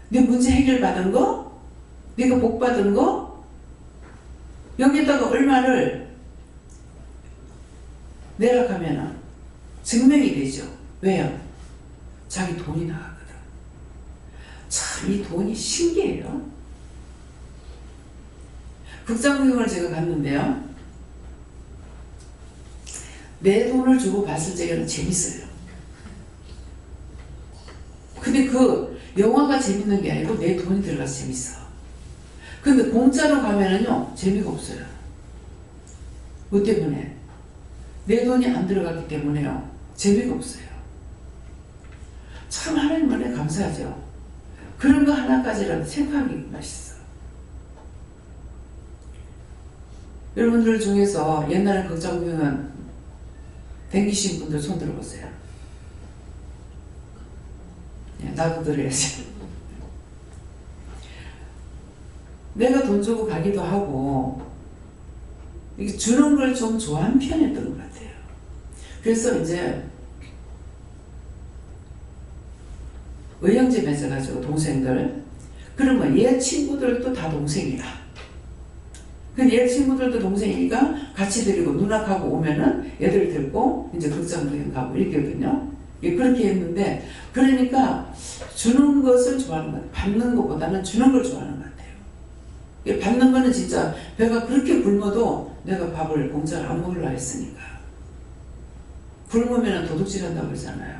네 문제 해결받은 거, 네가 복받은 거 여기다가 얼마를 내락하면 증명이 되죠. 왜요? 자기 돈이 나갔거든. 참 이 돈이 신기해요. 극장구경을 제가 갔는데요. 내 돈을 주고 봤을 적에는 재밌어요. 근데 그 영화가 재밌는 게 아니고 내 돈이 들어가서 재밌어. 근데 공짜로 가면은요 재미가 없어요. 뭐 때문에? 내 돈이 안 들어갔기 때문에요 재미가 없어요. 참 하나님 은혜 감사하죠. 그런 거 하나까지라도 생각하기 맛있어. 여러분들 중에서 옛날에 극장공연 댕기신 분들 손 들어보세요. 나도 들어야지. 내가 돈 주고 가기도 하고 이게 주는 걸 좀 좋아하는 편이었던 것 같아요. 그래서 이제 의형제 맺어가지고 동생들 그러면 얘 친구들도 다 동생이야. 근데 얘 친구들도 동생이니까 같이 데리고 누나하고 오면은 얘들 들고 이제 극장공연 가고 이렇게거든요. 그렇게 했는데 그러니까 주는 것을 좋아하는 것 같아요. 받는 것보다는 주는 걸 좋아하는 것 같아요. 받는 거는 진짜 배가 그렇게 굶어도 내가 밥을 공짜로 안 먹으려 했으니까. 굶으면 도둑질한다고 그러잖아요.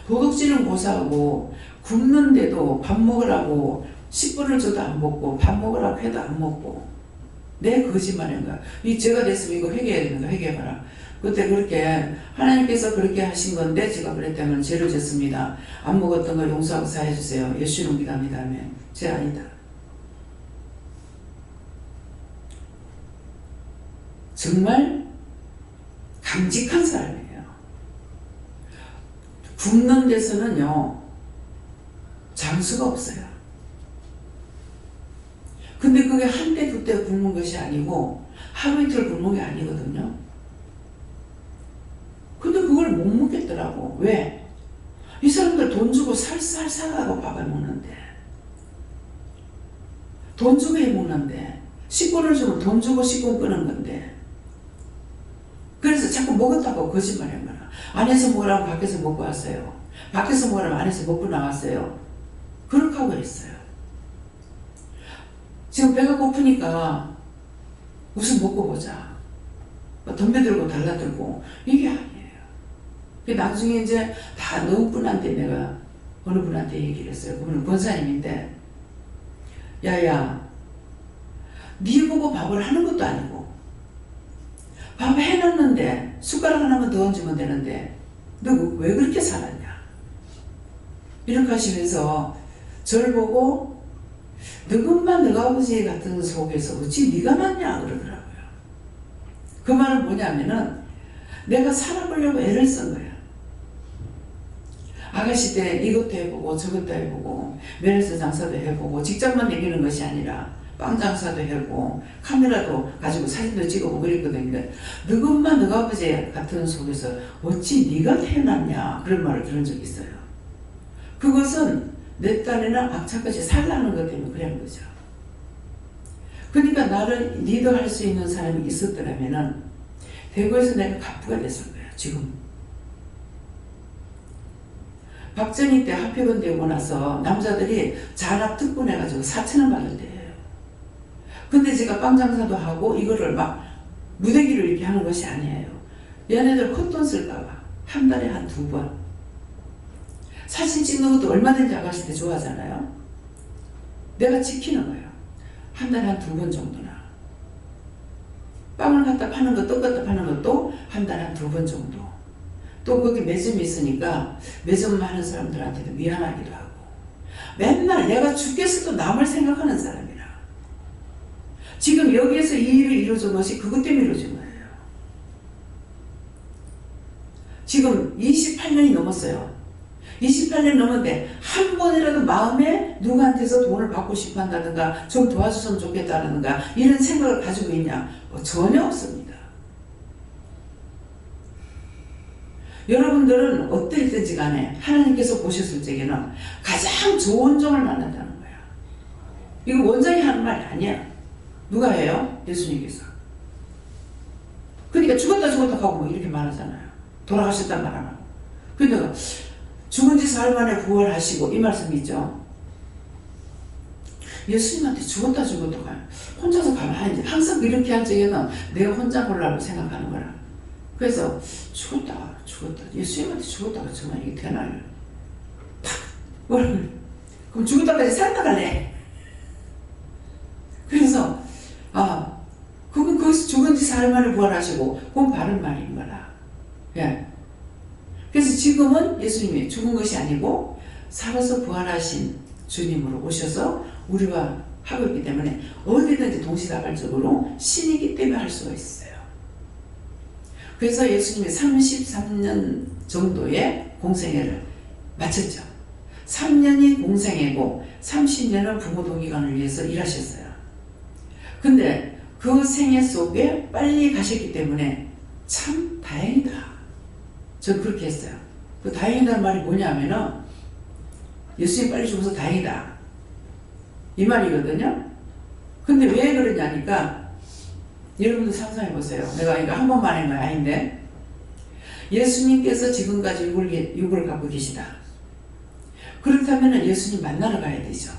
도둑질은 고사하고 굶는데도 밥 먹으라고 10분을 줘도 안 먹고 밥 먹으라고 해도 안 먹고 내 거짓말인가. 이 제가 됐으면 이거 회개해야 되는가 회개해봐라. 그때 그렇게 하나님께서 그렇게 하신 건데 제가 그랬다면 죄를 졌습니다. 안 먹었던 거 용서하고 사해주세요. 예수님 믿합니다 하면 죄 아니다. 정말 강직한 사람이에요. 굶는 데서는요 장수가 없어요. 근데 그게 한때 두때 굶는 것이 아니고 하루 이틀 굶는 게 아니거든요. 근데 그걸 못 먹겠더라고. 왜? 이 사람들 돈 주고 살살 사가고 밥을 먹는데 돈 주고 해 먹는데 식권을 주면 돈 주고 식권 끄는 건데 그래서 자꾸 먹었다고 거짓말한 거야. 안에서 먹으라고 밖에서 먹고 왔어요. 밖에서 먹으라고 안에서 먹고 나왔어요. 그렇게 하고 있어요. 지금 배가 고프니까 우선 먹고 보자. 덤벼들고 달라들고 이게 아니에요. 나중에 이제 다 너무 분한테 내가 어느 분한테 얘기를 했어요. 그분은 권사님인데 야야 네 보고 밥을 하는 것도 아니고 밥 해놨는데 숟가락 하나만 더 얹으면 되는데 너 왜 그렇게 살았냐 이렇게 하시면서 저를 보고 너것만 너가 아버지 같은 속에서 어찌 네가 낫냐 그러더라고요. 그 말은 뭐냐면은 내가 살아보려고 애를 쓴 거야. 아가씨 때 이것도 해보고 저것도 해보고 면에서 장사도 해보고 직장만 다니는 것이 아니라 빵 장사도 해보고 카메라도 가지고 사진도 찍어보고 그랬거든요. 너것만 너가 아버지 같은 속에서 어찌 네가 태어났냐 그런 말을 들은 적이 있어요. 그것은 내 딴에나 악착같이 살라는 것 때문에 그런 거죠. 그러니까 나를 리더할 수 있는 사람이 있었더라면은 대구에서 내가 갑부가 됐을 거예요. 지금 박정희 때 합의원 되고 나서 남자들이 잔압 특권해가지고 4,000원 받을 때예요. 근데 제가 빵 장사도 하고 이거를 막 무대기를 이렇게 하는 것이 아니에요. 얘네들 헛돈 쓸까봐 한 달에 한 2번 사진 찍는 것도 얼마든지 아가씨 때 좋아하잖아요. 내가 지키는 거예요. 한 달에 한 2번 정도나 빵을 갖다 파는 것, 떡 갖다 파는 것도 한 달에 한 2번 정도. 또 거기 매점이 있으니까 매점 하는 사람들한테도 미안하기도 하고 맨날 내가 죽겠어도 남을 생각하는 사람이라. 지금 여기에서 이 일을 이루어진 것이 그것 때문에 이루어진 거예요. 지금 28년이 넘었어요. 28년 넘었는데 한 번이라도 마음에 누구한테서 돈을 받고 싶어 한다든가 좀 도와줬으면 좋겠다든가 이런 생각을 가지고 있냐? 전혀 없습니다. 여러분들은 어떨든지 간에 하나님께서 보셨을 적에는 가장 좋은 종을 만난다는 거야. 이거 원장이 하는 말이 아니야. 누가 해요? 예수님께서. 그러니까 죽었다 하고 뭐 이렇게 말하잖아요. 돌아가셨단 말 안 하고. 그러니까 죽은 지 사흘 만에 부활하시고 이 말씀이죠. 예수님한테 죽었다 혼자서 가만히 항상 이렇게 할 적에는 내가 혼자 보려고 생각하는 거라. 그래서 죽었다 예수님한테 죽었다가 정말 이게 되나요? 탁 그럼 죽었다까지 살다 갈래? 그래서 그건 거기서 죽은 지 사흘 만에 부활하시고 그건 바른 말인 거라. 예. 그래서 지금은 예수님이 죽은 것이 아니고 살아서 부활하신 주님으로 오셔서 우리와 하고 있기 때문에 어디든지 동시다발적으로 신이기 때문에 할 수가 있어요. 그래서 예수님이 33년 정도의 공생애를 마쳤죠. 3년이 공생애고 30년은 부모 동기간을 위해서 일하셨어요. 근데 그 생애 속에 빨리 가셨기 때문에 참 다행이다. 전 그렇게 했어요. 그 다행이다는 말이 뭐냐면은 예수님 빨리 죽어서 다행이다 이 말이거든요. 근데 왜 그러냐니까 여러분들 상상해 보세요. 내가 이거 한 번만 한 거 아닌데 예수님께서 지금까지 육을 갖고 계시다. 그렇다면 예수님 만나러 가야 되죠.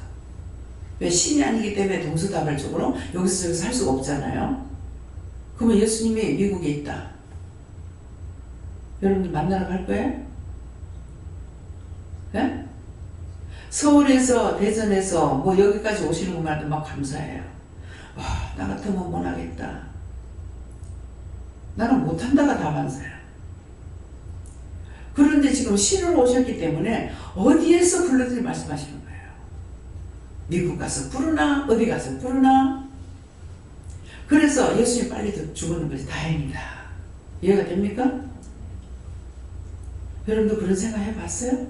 왜? 신이 아니기 때문에 동서다발적으로 여기서 저기서 할 수가 없잖아요. 그러면 예수님이 미국에 있다. 여러분들 만나러 갈 거예요? 네? 서울에서 대전에서 뭐 여기까지 오시는 것만도 막 감사해요. 와, 나 같으면 못 하겠다. 나는 못한다가 다반사야. 그런데 지금 신으로 오셨기 때문에 어디에서 불러들이 말씀하시는 거예요. 미국 가서 부르나 어디 가서 부르나. 그래서 예수님 빨리 죽는 것이 다행이다. 이해가 됩니까? 여러분도 그런 생각 해봤어요?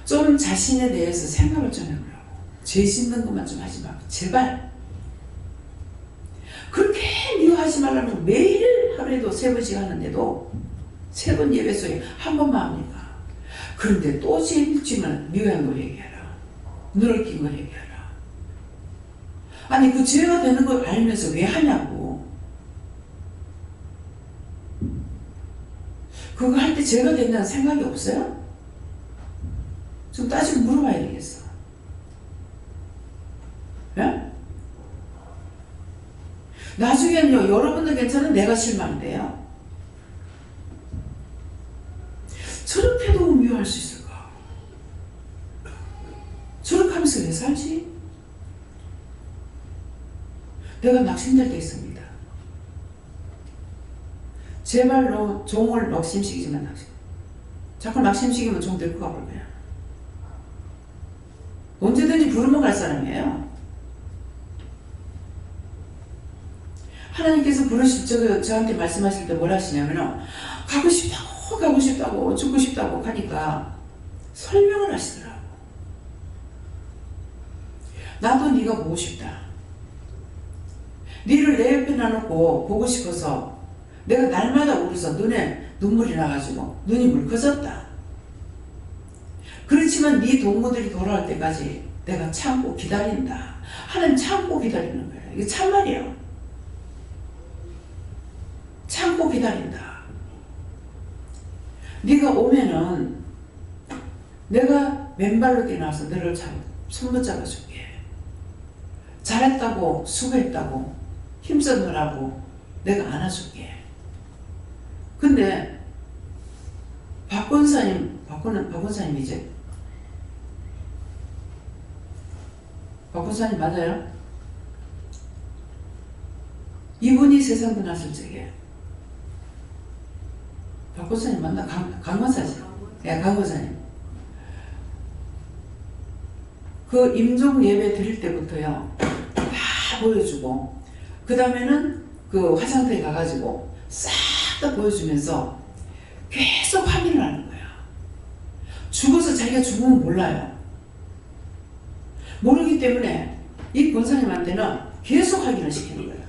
좀 자신에 대해서 생각을 좀 해보라고. 죄 짓는 것만 좀 하지 말고 제발. 그렇게 미워하지 말라면 매일 하루에도 3번씩 하는데도 3번 예배 속에 한 번만 합니까? 그런데 또 죄 짓면 미워한 거 얘기하라. 눈을 낀 거 얘기하라. 아니 그 죄가 되는 걸 알면서 왜 하냐고. 그거 할 때 죄가 된다는 생각이 없어요? 좀 따지고 물어봐야 되겠어. 예? 나중에는요, 여러분들 괜찮은 내가 실망돼요. 저렇게도 미워할 수 있을까? 저렇게 하면서 왜 살지? 내가 낙심될 때 있습니다. 제발로 종을 낙심시키지만 낙심. 자꾸 낙심시키면 종 될 것 같을 거야. 언제든지 부르면 갈 사람이에요. 하나님께서 부르실 저한테 말씀하실 때 뭘 하시냐면은 가고 싶다고 죽고 싶다고 하니까 설명을 하시더라고. 나도 네가 보고 싶다. 네를 내 옆에 놔놓고 보고 싶어서 내가 날마다 울어서 눈에 눈물이 나가지고 눈이 물커졌다. 그렇지만 네 동무들이 돌아올 때까지 내가 참고 기다린다. 하나님 참고 기다리는 거예요. 이게 참말이에요. 참고 기다린다. 네가 오면은 내가 맨발로 뛰어나와서 너를 손 붙잡아줄게. 잘했다고 수고했다고 힘썼느라고 내가 안아줄게. 근데 박권사님이지? 박권사님 맞아요? 이분이 세상 떠났을 적에 박권사님 맞나? 강권사지? 예, 강권사님. 그 임종 예배 드릴 때부터요 다 보여주고 그 다음에는 그 화장터에 가가지고 싹 다 보여주면서 계속 확인을 하는 거야. 죽어서 자기가 죽으면 몰라요. 모르기 때문에 이 권사님한테는 계속 확인을 시키는 거예요.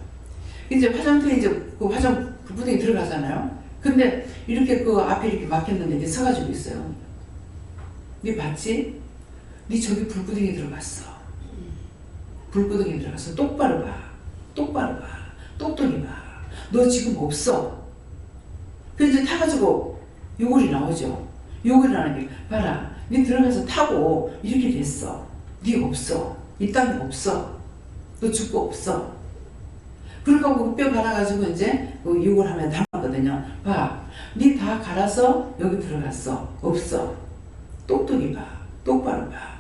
이제 화장터에 이제 그 화장 부등이 들어가잖아요. 근데 이렇게 그 앞에 이렇게 막혔는데 이제 서가지고 있어요. 네 봤지? 네 저기 불구덩이 들어갔어. 불구덩이 들어갔어. 똑바로 봐. 똑바로 봐. 똑똑히 봐. 너 지금 없어. 그래서 이제 타가지고 요걸이 나오죠. 요걸이 나오는 게 봐라. 네 들어가서 타고 이렇게 됐어. 네 없어. 이 땅에 없어. 너 죽고 없어. 그러니까 그 뼈 갈아가지고 이제 요걸 하면 담았거든요. 봐. 네 다 갈아서 여기 들어갔어. 없어. 똑똑히 봐. 똑바로 봐.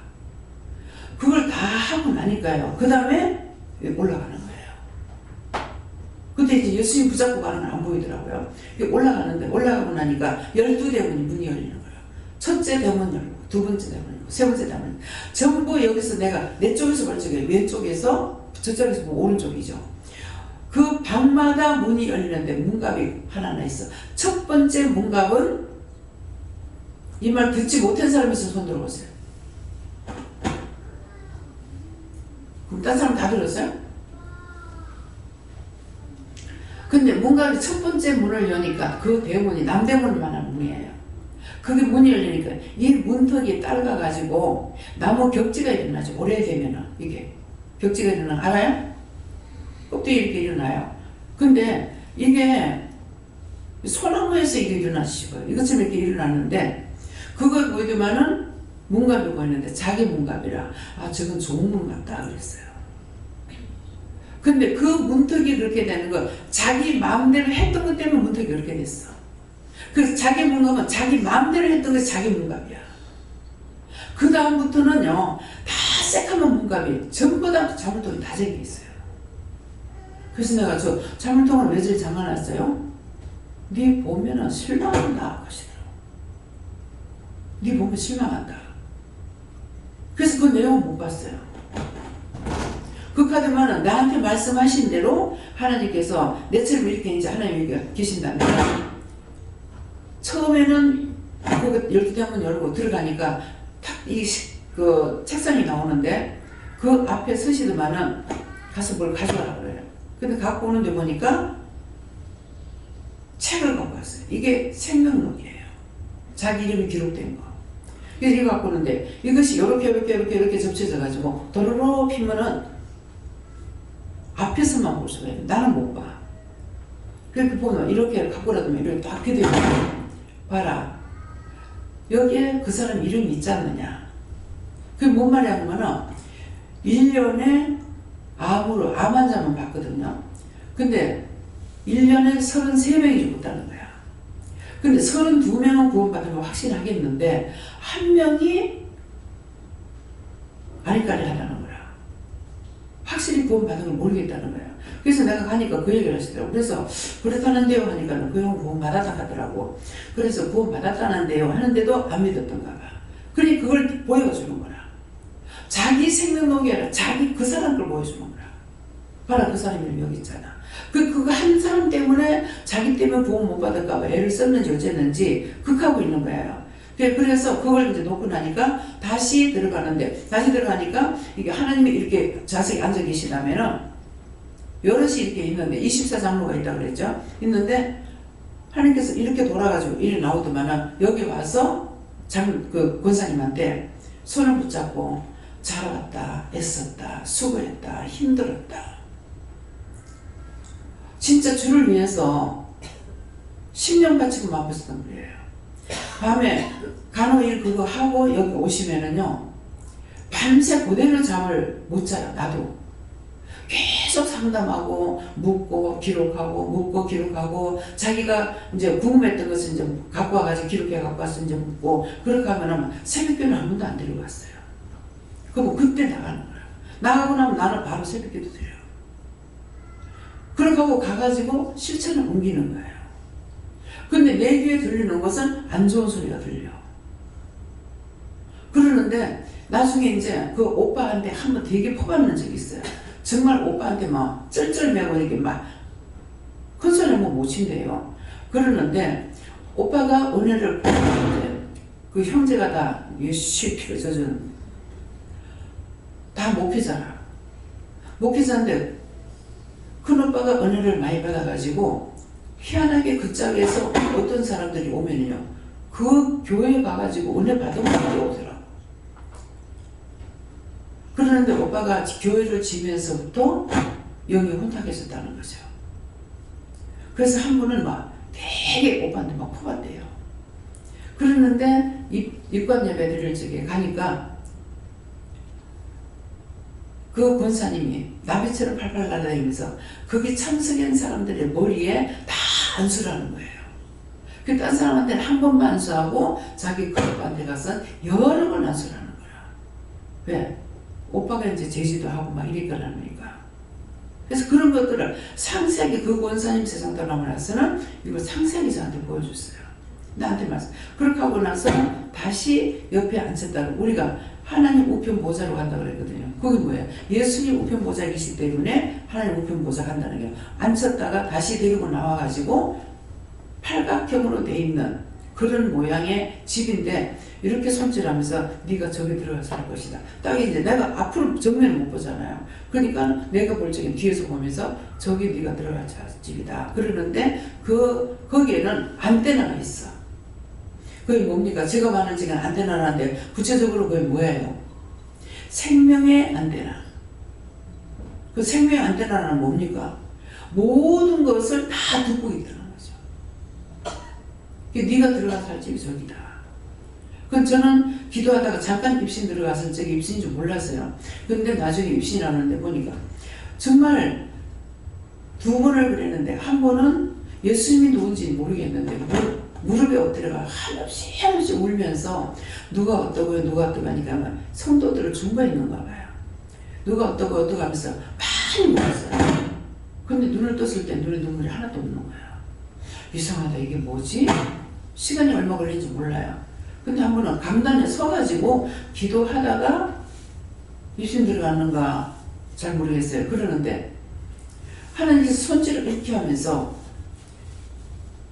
그걸 다 하고 나니까요. 그 다음에 올라가는 거예요. 근데 이제 예수님 붙잡고 가는 건 안 보이더라고요. 올라가는데 올라가고 나니까 12대문이 문이 열리는 거예요. 첫째 대문 열고, 두 번째 대문 열고, 세 번째 대문 열고. 전부 여기서 내가 내 쪽에서 볼 적에 왼쪽에서 저쪽에서 보면 오른쪽이죠. 그 방마다 문이 열리는데 문갑이 하나 있어. 첫 번째 문갑은 이 말 듣지 못한 사람이 있으면 손 들어보세요. 그럼 딴 사람 다 들었어요? 근데 문갑이 첫 번째 문을 여니까 그 대문이 남대문만한 문이에요. 그게 문이 열리니까 이 문턱이 딸가가지고 나무 격지가 일어나죠. 오래되면은 이게 격지가 일어나 알아요? 꼭대기 이렇게 일어나요. 근데 이게 소나무에서 이게 일어나시고요. 이것처럼 이렇게 일어나는데 그걸 보이더만은 문갑이 보이는데 자기 문갑이라 저건 좋은 문 같다 그랬어요. 근데 그 문턱이 그렇게 되는 거 자기 마음대로 했던 것 때문에 문턱이 그렇게 됐어. 그래서 자기 문갑은 자기 마음대로 했던 게 자기 문갑이야. 그 다음부터는요 다 새까만 문갑이 전부 다 자물통이 다 잠겨 있어요. 그래서 내가 저 자물통을 왜 저리 잠가놨어요? 네 보면은 실망한다 하시더라고. 네 보면 실망한다. 그래서 그 내용은 못 봤어요. 그 카드만은 나한테 말씀하신 대로 하나님께서 내처럼 이렇게 이제 하나님이 계신다면 처음에는 그 12대문 열고 들어가니까 탁 그 책상이 나오는데 그 앞에 서시더만은 가서 뭘 가져와라 그래요. 근데 갖고 오는데 보니까 책을 갖고 왔어요. 이게 생명록이에요. 자기 이름이 기록된 거. 그래서 이거 갖고 오는데 이것이 이렇게 접쳐져 가지고 도로로 피면은 앞에서만 볼 수가 있어요. 나는 못 봐. 그렇게 보면 이렇게 갖고 오라면 이렇게 딱 피되고 봐라. 여기에 그 사람 이름이 있지 않느냐. 그게 뭔 말이야 하면은 1년에 암 환자만 봤거든요. 근데 1년에 33명이 죽었다는 거야. 근데 32명은 구원받은 거 확신하겠는데 한 명이 아리까리 하다는 거야. 확실히 구원받은 걸 모르겠다는 거야. 그래서 내가 가니까 그 얘기를 하시더라고. 그래서 그렇다는데요 하니까 그 형 구원받았다 하더라고. 그래서 구원받았다는데요 하는데도 안 믿었던가 봐. 그러니 그걸 보여주는 거라. 자기 생명록이 아니라 자기 그 사람 걸 보여주는 거라. 봐라 그 사람이 여기 있잖아. 그거 한 사람 때문에 자기 때문에 구원 못 받을까 봐 애를 썼는지 어쨌는지 극하고 있는 거예요. 그래서 그걸 이제 놓고 나니까 다시 들어가니까 이게 하나님이 이렇게 자세히 앉아 계시다면은 여럿이 이렇게 있는데 24장로가 있다고 그랬죠. 있는데 하나님께서 이렇게 돌아가지고 이리 나오더만은 여기 와서 그 권사님한테 손을 붙잡고 자라왔다, 애썼다, 수고했다, 힘들었다. 진짜 주를 위해서 10년 바치고 마음했었던 거예요. 밤에 간호일 그거 하고 여기 오시면은요 밤새 그대로 잠을 못 자요. 나도 계속 상담하고 묻고 기록하고 자기가 이제 궁금했던 것을 이제 갖고 와가지고 기록해 갖고 와서 이제 묻고 그렇게 하면은 새벽기도는 한 번도 안 드리고 왔어요. 그럼 그때 나가는 거예요. 나가고 나면 나는 바로 새벽기도 드려요. 그렇게 하고 가가지고 실천을 옮기는 거예요. 근데 내 귀에 들리는 것은 안 좋은 소리가 들려. 그러는데 나중에 이제 그 오빠한테 한번 되게 퍼받는 적이 있어요. 정말 오빠한테 막 쩔쩔매고 이렇게 막 큰 소리 못 친대요. 그러는데 오빠가 은혜를 받는데 그 형제가 다 예수피를 젖은 다 목회자라. 목회자인데 큰 오빠가 은혜를 많이 받아가지고 희한하게 그 짝에서 어떤 사람들이 오면요 그 교회에 가가지고 은혜 받은 분들이 오더라고. 그러는데 오빠가 교회를 지면서부터 영이 혼탁해졌다는 거죠. 그래서 한 분은 막 되게 오빠한테 막 퍼봤대요. 그러는데 입관 예배드릴 적에 가니까 그 권사님이 나비처럼 팔팔 날아다니면서 거기 참석한 사람들의 머리에 다 안수라는 거예요. 그 딴 사람한테는 한 번만 안수하고 자기 그 오빠한테 가서 여러 번 안수라는 거야. 왜? 오빠가 이제 제지도 하고 막 이랬거라니까. 그래서 그런 것들을 상세하게 그 권사님 세상 떠나고 나서는 이걸 상세하게 저한테 보여줬어요. 나한테 말씀. 그렇게 하고 나서 다시 옆에 앉혔다가 우리가 하나님 우편 보좌로 간다 그랬거든요. 그게 뭐예요? 예수님 우편 보좌이시기 때문에 하나님 우편 보좌 간다는 게 앉혔다가 다시 데리고 나와가지고 팔각형으로 돼 있는 그런 모양의 집인데 이렇게 손질하면서 네가 저기 들어가서 할 것이다. 딱 이제 내가 앞으로 정면을 못 보잖아요. 그러니까 내가 볼 적엔 뒤에서 보면서 저기 네가 들어갈 집이다. 그러는데 거기에는 안테나가 있어. 그게 뭡니까? 제가 말하는 지금 안테나라는데 구체적으로 그게 뭐예요? 생명의 안테나. 그 생명의 안테나는 뭡니까? 모든 것을 다 듣고 있다는 거죠. 네가 들어가서 할 집이 저기다. 그건 저는 기도하다가 잠깐 입신 들어가서 저기 입신인 줄 몰랐어요. 근데 나중에 입신하는데 보니까 정말 두 번을 그랬는데 한 번은 예수님이 누군지 모르겠는데 무릎에 엎드려가 한없이 울면서 누가 어떠고요 누가 어떠고 하니까 성도들을 중보했는가 봐요. 누가 어떠고 하면서 많이 울었어요. 근데 눈을 떴을 때 눈에 눈물이 하나도 없는 거예요. 이상하다 이게 뭐지? 시간이 얼마 걸린지 몰라요. 근데 한 번은 강단에 서가지고 기도하다가 입신 들어가는가 잘 모르겠어요. 그러는데 하나님께서 손질을 이렇게 하면서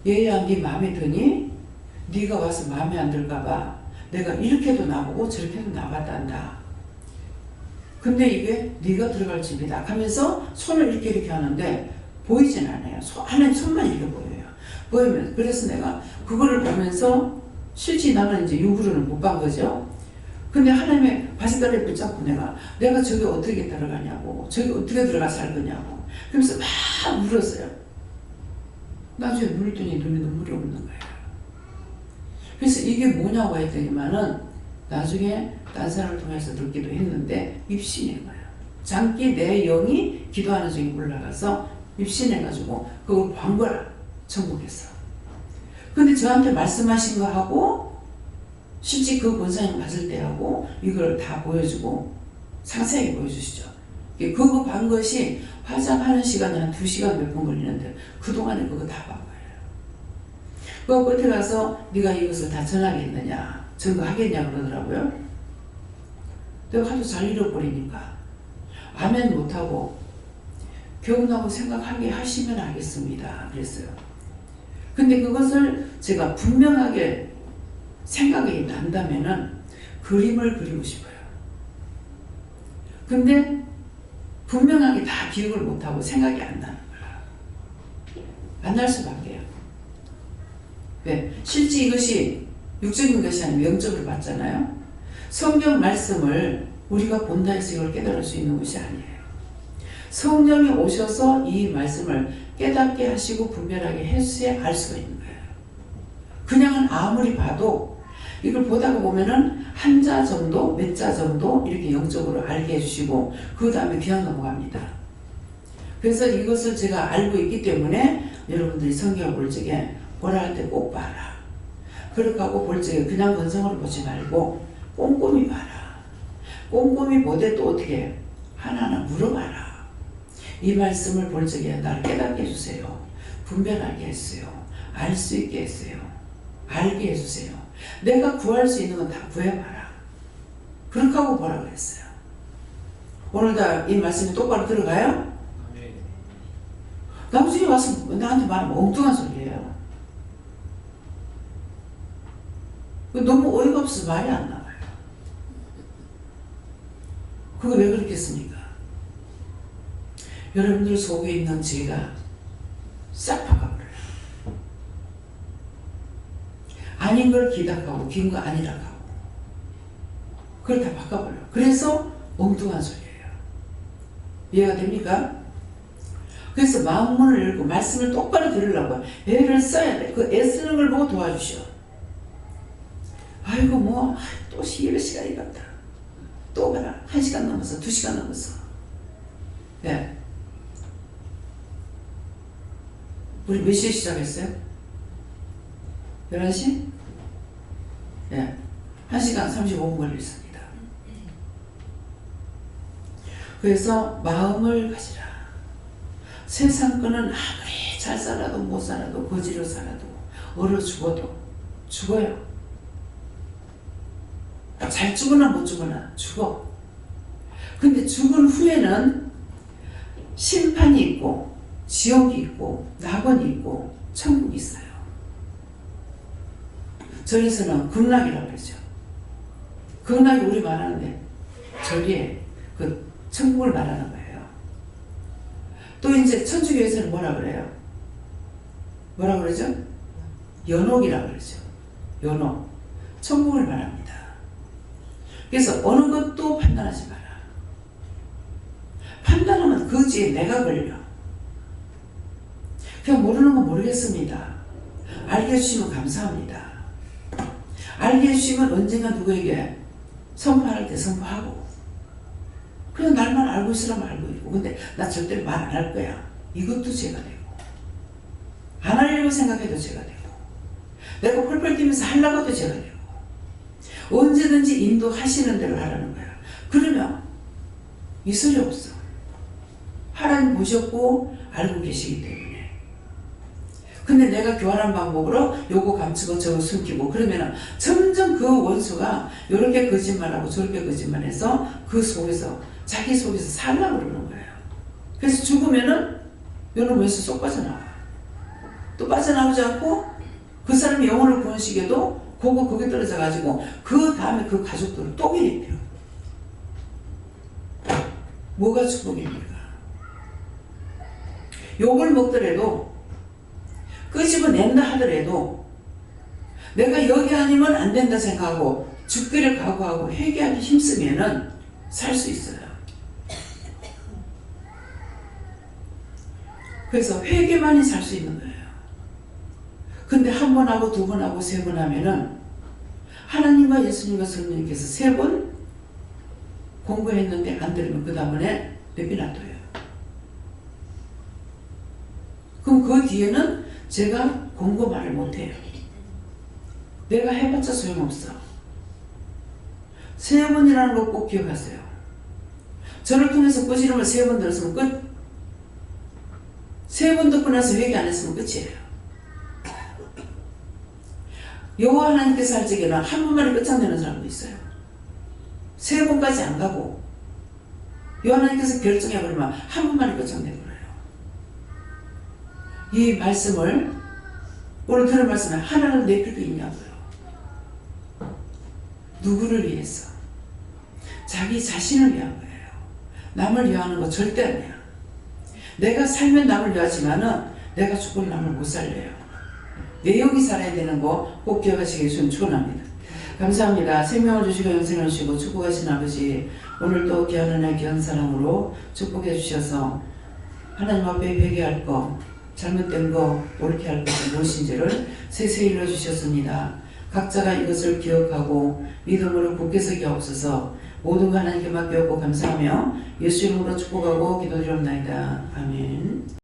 얘야 네 마음에 드니? 네가 와서 마음에 안 들까봐 내가 이렇게도 나보고 저렇게도 나봤단다. 근데 이게 네가 들어갈 집이다 하면서 손을 이렇게 하는데 보이진 않아요. 하나님 손만 이렇게 보여요. 보이면 그래서 내가 그거를 보면서 실제 나는 이제 육으로는 못 본 거죠. 근데 하나님의 바지다리를 붙잡고 내가 저기 어떻게 들어가냐고 저기 어떻게 들어가서 할 거냐고 그러면서 막 울었어요. 나중에 눈을 뜨니 눈에 눈물이 없는 거예요. 그래서 이게 뭐냐고 했더니만은 나중에 딴 사람을 통해서 듣기도 했는데 입신인 거예요. 장기 내 영이 기도하는 중에 올라가서 입신해가지고 그걸 본 거라 천국에서. 근데 저한테 말씀하신 거하고 실제 그 권사님 봤을 때하고 이걸 다 보여주고 상세하게 보여주시죠. 그거 본 것이 화장하는 시간이 한 2시간 몇 분 걸리는데 그동안에 그거 다 본 거예요. 그 끝에 가서 네가 이것을 다 전하겠느냐 증거하겠냐 그러더라고요. 내가 하도 잘 잃어버리니까 아멘 못하고 교훈하고 생각하게 하시면 알겠습니다 그랬어요. 근데 그것을 제가 분명하게 생각이 난다면은 그림을 그리고 싶어요. 근데 분명하게 다 기억을 못하고 생각이 안 나는 거야. 안 날 수밖에요. 왜? 실제 이것이 육적인 것이 아니고 영적으로 봤잖아요. 성경 말씀을 우리가 본다 해서 이걸 깨달을 수 있는 것이 아니에요. 성령이 오셔서 이 말씀을 깨닫게 하시고 분별하게 해주셔야 알 수가 있는 거예요. 그냥은 아무리 봐도 이걸 보다가 보면은 한 자 정도, 몇 자 정도 이렇게 영적으로 알게 해주시고 그 다음에 그냥 넘어갑니다. 그래서 이것을 제가 알고 있기 때문에 여러분들이 성경을 볼 적에 보라 할 때 꼭 봐라. 그렇게 하고 볼 적에 그냥 건성으로 보지 말고 꼼꼼히 봐라. 꼼꼼히 보되 또 어떻게 하나하나 물어봐라. 이 말씀을 볼 적에 나를 깨닫게 해주세요. 분별하게 해주세요. 알 수 있게 해주세요. 알게 해주세요. 내가 구할 수 있는 건 다 구해봐라. 그렇게 하고 보라 그랬어요. 오늘 다 이 말씀이 똑바로 들어가요? 네. 나중에 와서 나한테 말하면 엉뚱한 소리예요. 너무 어이가 없어서 말이 안 나와요. 그거 왜 그렇겠습니까? 여러분들 속에 있는 죄가 싹 바꿔버려요. 아닌 걸 기각하고 긴 거 아니라고 하고 그걸 다 바꿔버려요. 그래서 엉뚱한 소리예요. 이해가 됩니까? 그래서 마음문을 열고 말씀을 똑바로 들으려고 애를 써야 돼. 그 애쓰는 걸 보고 도와주셔. 아이고 또 예배 시간이 갔다. 또 봐라. 1시간 넘었어. 2시간 넘었어. 네. 우리 몇 시에 시작했어요? 11시? 네. 1시간 35분 걸렸습니다. 그래서 마음을 가지라. 세상 거는 아무리 잘 살아도 못 살아도 거지로 살아도 얼어 죽어도 죽어요. 잘 죽으나 못 죽으나 죽어. 근데 죽은 후에는 심판이 있고 지옥이 있고 낙원이 있고 천국이 있어요. 저에서는 극락이라고 그러죠. 극락이 우리 말하는데 저기에 그 천국을 말하는 거예요. 또 이제 천주교에서는 뭐라 그래요? 뭐라 그러죠? 연옥이라고 그러죠. 연옥. 천국을 말합니다. 그래서 어느 것도 판단하지 마라. 판단하면 거지에 내가 걸려. 그냥 모르는 건 모르겠습니다. 알게 해주시면 감사합니다. 알게 해주시면 언젠가 누구에게 선포할 때 선포하고, 그냥 날만 알고 있으라면 알고 있고, 근데 나 절대로 말 안 할 거야. 이것도 죄가 되고, 안 하려고 생각해도 죄가 되고, 내가 펄펄 뛰면서 하려고 해도 죄가 되고, 언제든지 인도하시는 대로 하라는 거야. 그러면 이설이 없어. 하나님 보셨고 알고 계시기 때문에. 근데 내가 교활한 방법으로 요거 감추고 저거 숨기고 그러면 점점 그 원수가 요렇게 거짓말하고 저렇게 거짓말해서 그 속에서 자기 속에서 살라고 그러는 거예요. 그래서 죽으면은 요는 원수 쏙 빠져나와. 또 빠져나오지 않고 그 사람이 영혼을 구원시켜도 그거 거기 떨어져 가지고 그 다음에 그 가족들을 또 괴롭혀. 뭐가 축복입니까? 욕을 먹더라도 끄집어낸다 하더라도 내가 여기 아니면 안 된다 생각하고 죽기를 각오하고 회개하기 힘쓰면은 살 수 있어요. 그래서 회개만이 살 수 있는 거예요. 근데 한 번 하고 두 번 하고 세 번 하면은 하나님과 예수님과 성령님께서 세 번 공부했는데 안 들으면 그 다음에 내비놔둬요. 그럼 그 뒤에는 제가 공부 말을 못해요. 내가 해봤자 소용없어. 세 번이라는 거 꼭 기억하세요. 저를 통해서 꾸지람을 세 번 들었으면 끝. 세 번 듣고 나서 회개 안 했으면 끝이에요. 여호와 하나님께서 할 적에는 한 번만에 끝장내는 사람도 있어요. 세 번까지 안 가고 여호와 하나님께서 결정해버리면 한 번만에 끝장내버려요. 이 말씀을 오늘 들은 말씀에 하나는 내 필요 있냐고요. 누구를 위해서? 자기 자신을 위한 거예요. 남을 위하는 거 절대 아니야. 내가 살면 남을 위하지만은 내가 죽고는 남을 못 살려요. 내 영이 살아야 되는 거 꼭 기억하시길 저는 축원합니다. 감사합니다. 생명을 주시고 영생을 주시고 축복하신 아버지, 오늘도 귀한 은혜 귀한 사랑으로 축복해 주셔서 하나님 앞에 회개할 거, 잘못된 거, 옳게 할 것이 무엇인지를 세세히 일러주셨습니다. 각자가 이것을 기억하고 믿음으로 굳게 서게 없어서 모든 거 하나님께 맡겼고 감사하며 예수 이름으로 축복하고 기도드립니다. 아멘.